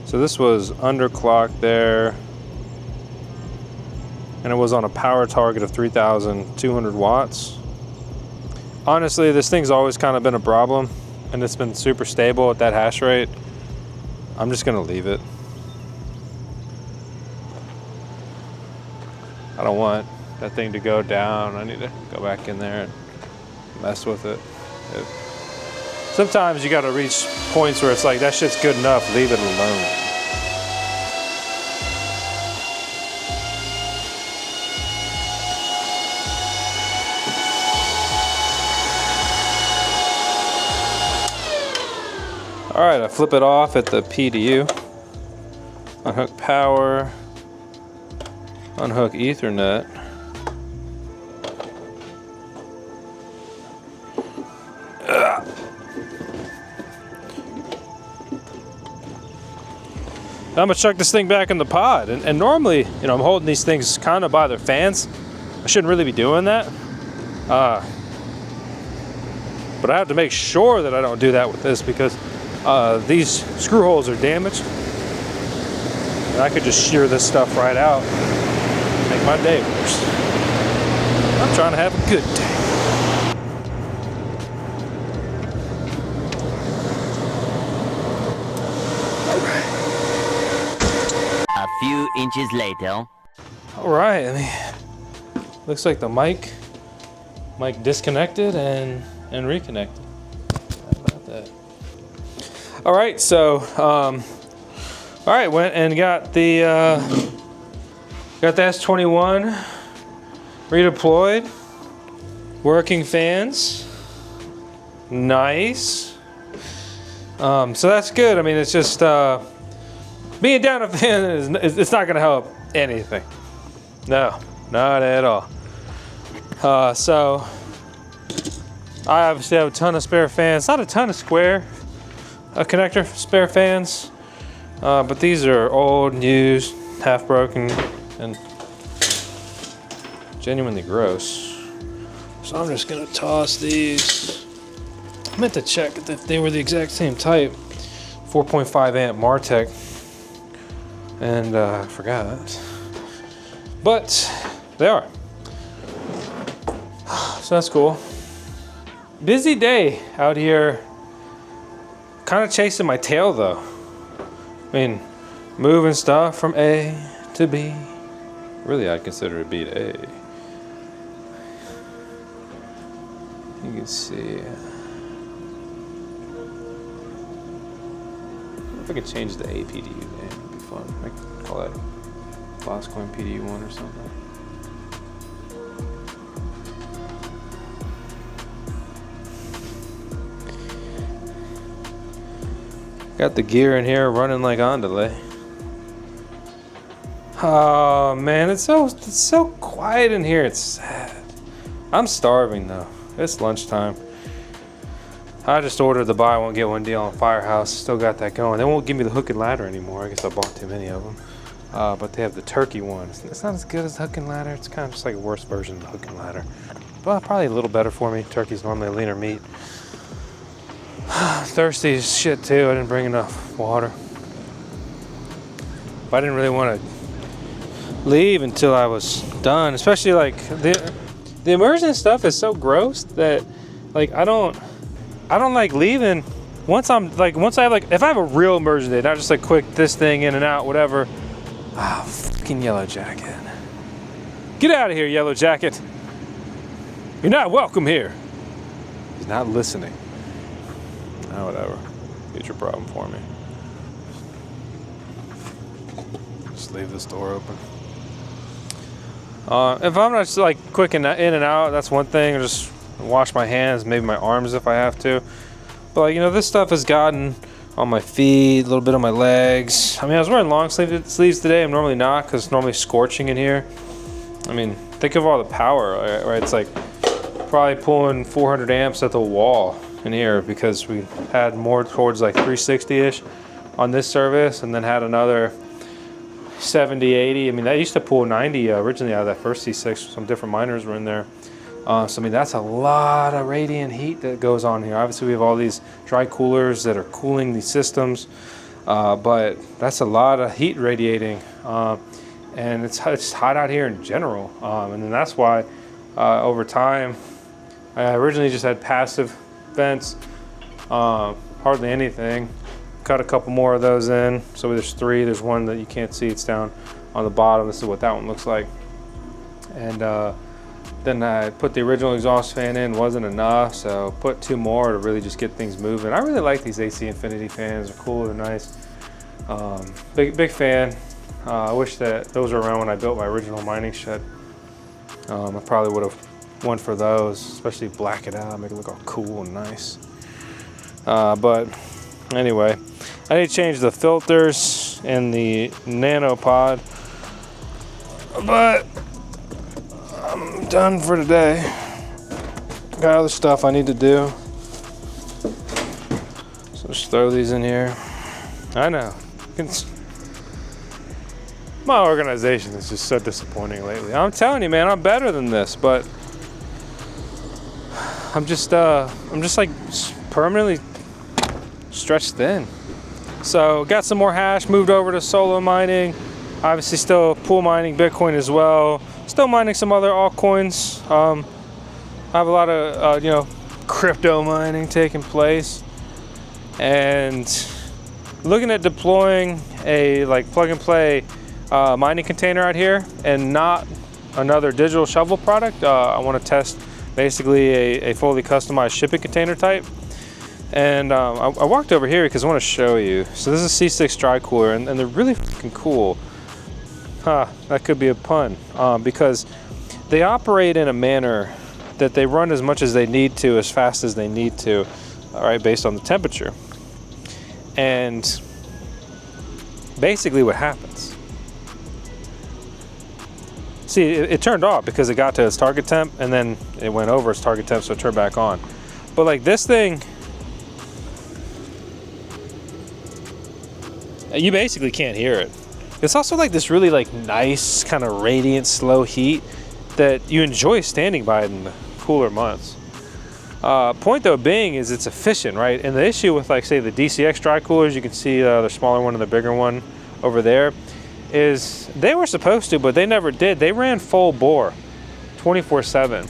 So this was underclocked there, and it was on a power target of 3,200 watts. Honestly, this thing's always kind of been a problem, and it's been super stable at that hash rate. I'm just gonna leave it. I don't want that thing to go down. I need to go back in there and mess with it. Sometimes you gotta reach points where it's like, that shit's good enough, leave it alone. All right, I flip it off at the PDU. Unhook power. Unhook Ethernet. I'm gonna chuck this thing back in the pod, and normally, you know, I'm holding these things kind of by their fans. I shouldn't really be doing that, but I have to make sure that I don't do that with this, because these screw holes are damaged, and I could just shear this stuff right out. Make my day worse. I'm trying to have a good day. A few inches later. All right, I mean, looks like the mic disconnected and reconnected. How about that? All right, so all right, went and got the S21 redeployed, working fans, nice. So that's good. I mean, it's just being down a fan it's not going to help anything. No, not at all. So I obviously have a ton of spare fans. Not a ton of square connector spare fans, but these are old, used, half broken, and genuinely gross. So I'm just gonna toss these. I meant to check if they were the exact same type. 4.5 amp Martech, and I forgot. But they are. So that's cool. Busy day out here. Kind of chasing my tail though. I mean, moving stuff from A to B. Really, I'd consider it B to A. You can see. If I could change the APDU name, it'd be fun. I could call that VoskCoin PDU1 or something. Got the gear in here running like on delay. Oh man, it's so quiet in here. It's sad. I'm starving though. It's lunchtime. I just ordered the buy one get one deal on Firehouse. Still got that going. They won't give me the hook and ladder anymore. I guess I bought too many of them. But they have the turkey one. It's not as good as the hook and ladder. It's kind of just like a worse version of the hook and ladder. But probably a little better for me. Turkey's normally a leaner meat. Thirsty as shit too. I didn't bring enough water. But I didn't really want to leave until I was done. Especially like the immersion stuff is so gross that like I don't like leaving once I have like if I have a real immersion day, not just like quick this thing in and out, whatever. Ah, fucking Yellow Jacket. Get out of here, Yellow Jacket. You're not welcome here. He's not listening. Oh, whatever. Get your problem for me. Just leave this door open. If I'm not just like quick in and out, that's one thing. Or just wash my hands, maybe my arms if I have to. But like, you know, this stuff has gotten on my feet, a little bit on my legs. I mean, I was wearing long sleeves today. I'm normally not because it's normally scorching in here. I mean, think of all the power, right? It's like probably pulling 400 amps at the wall in here because we had more towards like 360-ish on this service and then had another 70, 80. I mean, that used to pull 90 originally out of that first C6. Some different miners were in there. So, I mean, that's a lot of radiant heat that goes on here. Obviously, we have all these dry coolers that are cooling these systems, but that's a lot of heat radiating. And it's hot out here in general. And then that's why over time, I originally just had passive vents, hardly anything. Cut a couple more of those in. So there's 3. There's one that you can't see. It's down on the bottom. This is what that one looks like. And then I put the original exhaust fan in. Wasn't enough, so put 2 more to really just get things moving. I really like these AC Infinity fans. They're cool. They're nice. Big fan. I wish that those were around when I built my original mining shed. I probably would have went for those, especially black it out, make it look all cool and nice. But anyway, I need to change the filters in the NanoPod, but I'm done for today. Got other stuff I need to do, so just throw these in here. I know. My organization is just so disappointing lately. I'm telling you, man, I'm better than this, but I'm just like permanently stretched thin. So got some more hash, moved over to solo mining. Obviously still pool mining Bitcoin as well. Still mining some other altcoins. I have a lot of you know, crypto mining taking place, and looking at deploying a like plug and play mining container out here and not another digital shovel product. I want to test basically a fully customized shipping container type. And I walked over here because I want to show you. So this is a C6 dry cooler, and they're really fucking cool. That could be a pun, because they operate in a manner that they run as much as they need to, as fast as they need to, all right, based on the temperature. And basically what happens See, it turned off because it got to its target temp and then it went over its target temp, so it turned back on. But like this thing, you basically can't hear it. It's also like this really like nice kind of radiant slow heat that you enjoy standing by in the cooler months. Point though being is it's efficient, right? And the issue with like say the DCX dry coolers, you can see the smaller one and the bigger one over there, is they were supposed to, but they never did. They ran full bore 24/7.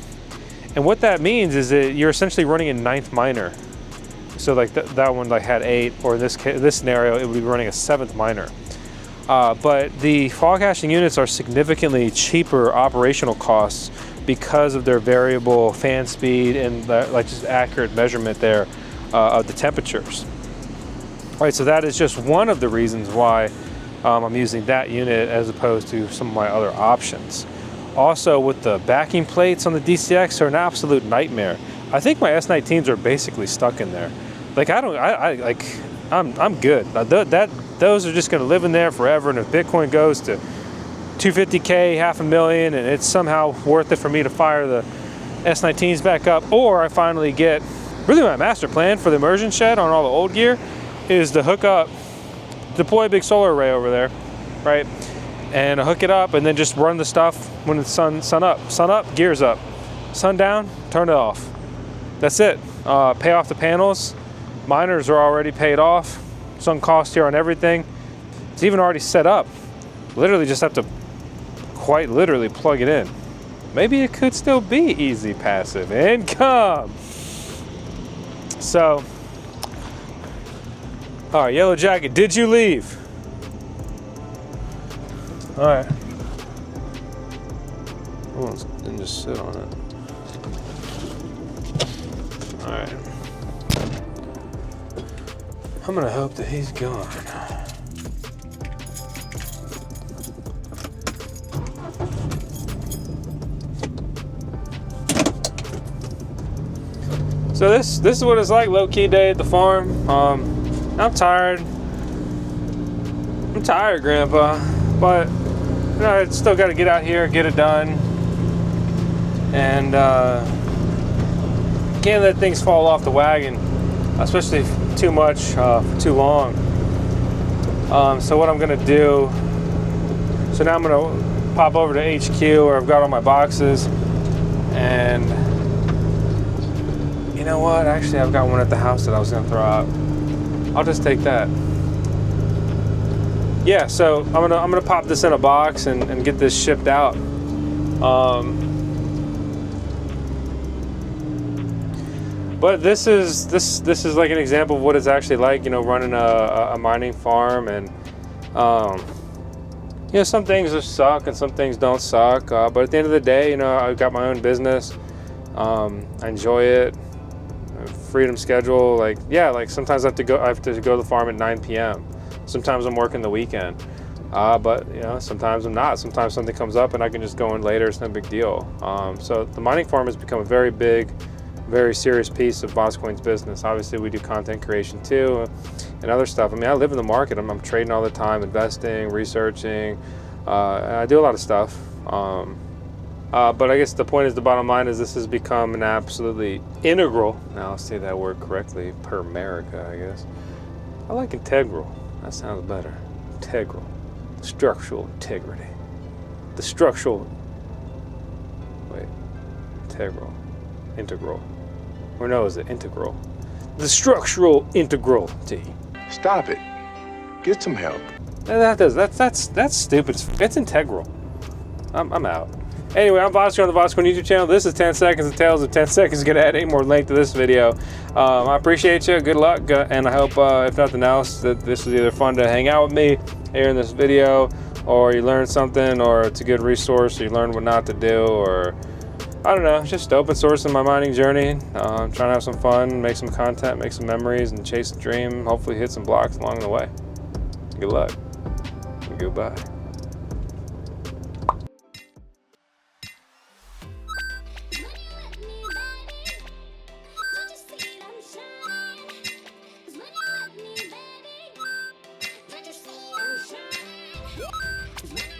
And what that means is that you're essentially running in 9th minor. So like that one like had 8, or in this scenario, it would be running a 7th minor. But the fog hashing units are significantly cheaper operational costs because of their variable fan speed and like just accurate measurement there of the temperatures. All right, so that is just one of the reasons why I'm using that unit as opposed to some of my other options. Also, with the backing plates on the DCX, are an absolute nightmare. I think my S19s are basically stuck in there. Like I'm good. Those are just going to live in there forever. And if Bitcoin goes to 250K, $500,000, and it's somehow worth it for me to fire the S19s back up, or I finally get, really my master plan for the immersion shed on all the old gear is to hook up, deploy a big solar array over there, right? And I hook it up and then just run the stuff when it's sun up, gears up, sun down, turn it off. That's it. Pay off the panels. Miners are already paid off. Sunk cost here on everything. It's even already set up. Literally just have to quite literally plug it in. Maybe it could still be easy passive income. So, all right, Yellow Jacket, did you leave? All right. Then just sit on it. All right. I'm gonna hope that he's gone. So this is what it's like, low-key day at the farm. I'm tired. I'm tired, Grandpa, but you know, I still got to get out here, get it done, and can't let things fall off the wagon, especially too much for too long. So what I'm gonna do, so now I'm gonna pop over to HQ where I've got all my boxes, and you know what? Actually, I've got one at the house that I was gonna throw out. I'll just take that. Yeah, so I'm gonna pop this in a box and get this shipped out. But this is like an example of what it's actually like, you know, running a mining farm, and you know, some things just suck and some things don't suck. But at the end of the day, you know, I've got my own business. I enjoy it. Freedom schedule, like yeah, like sometimes I have to go to the farm at 9 p.m. Sometimes I'm working the weekend, but you know, sometimes I'm not. Sometimes something comes up and I can just go in later. It's no big deal. So the mining farm has become a very big, very serious piece of VoskCoin's business. Obviously, we do content creation too, and other stuff. I mean, I live in the market. I'm trading all the time, investing, researching. And I do a lot of stuff. But I guess the point is, the bottom line is, this has become an absolutely integral, now I'll say that word correctly, per America, I guess. I like integral. That sounds better. Integral. Structural integrity. The structural, integral. Or no, is it integral? The structural integrality. Stop it. Get some help. That's stupid. It's integral. I'm out. Anyway, I'm Vosk on the VoskCoin YouTube channel. This is 10 seconds of Tales of 10 seconds. Gonna add 8 more length to this video. I appreciate you. Good luck, and I hope, if nothing else, that this was either fun to hang out with me here in this video, or you learned something, or it's a good resource, or you learned what not to do, or I don't know, just open sourcing my mining journey. Trying to have some fun, make some content, make some memories, and chase a dream. Hopefully hit some blocks along the way. Good luck. And goodbye. When you let me, baby, don't you see I'm shining?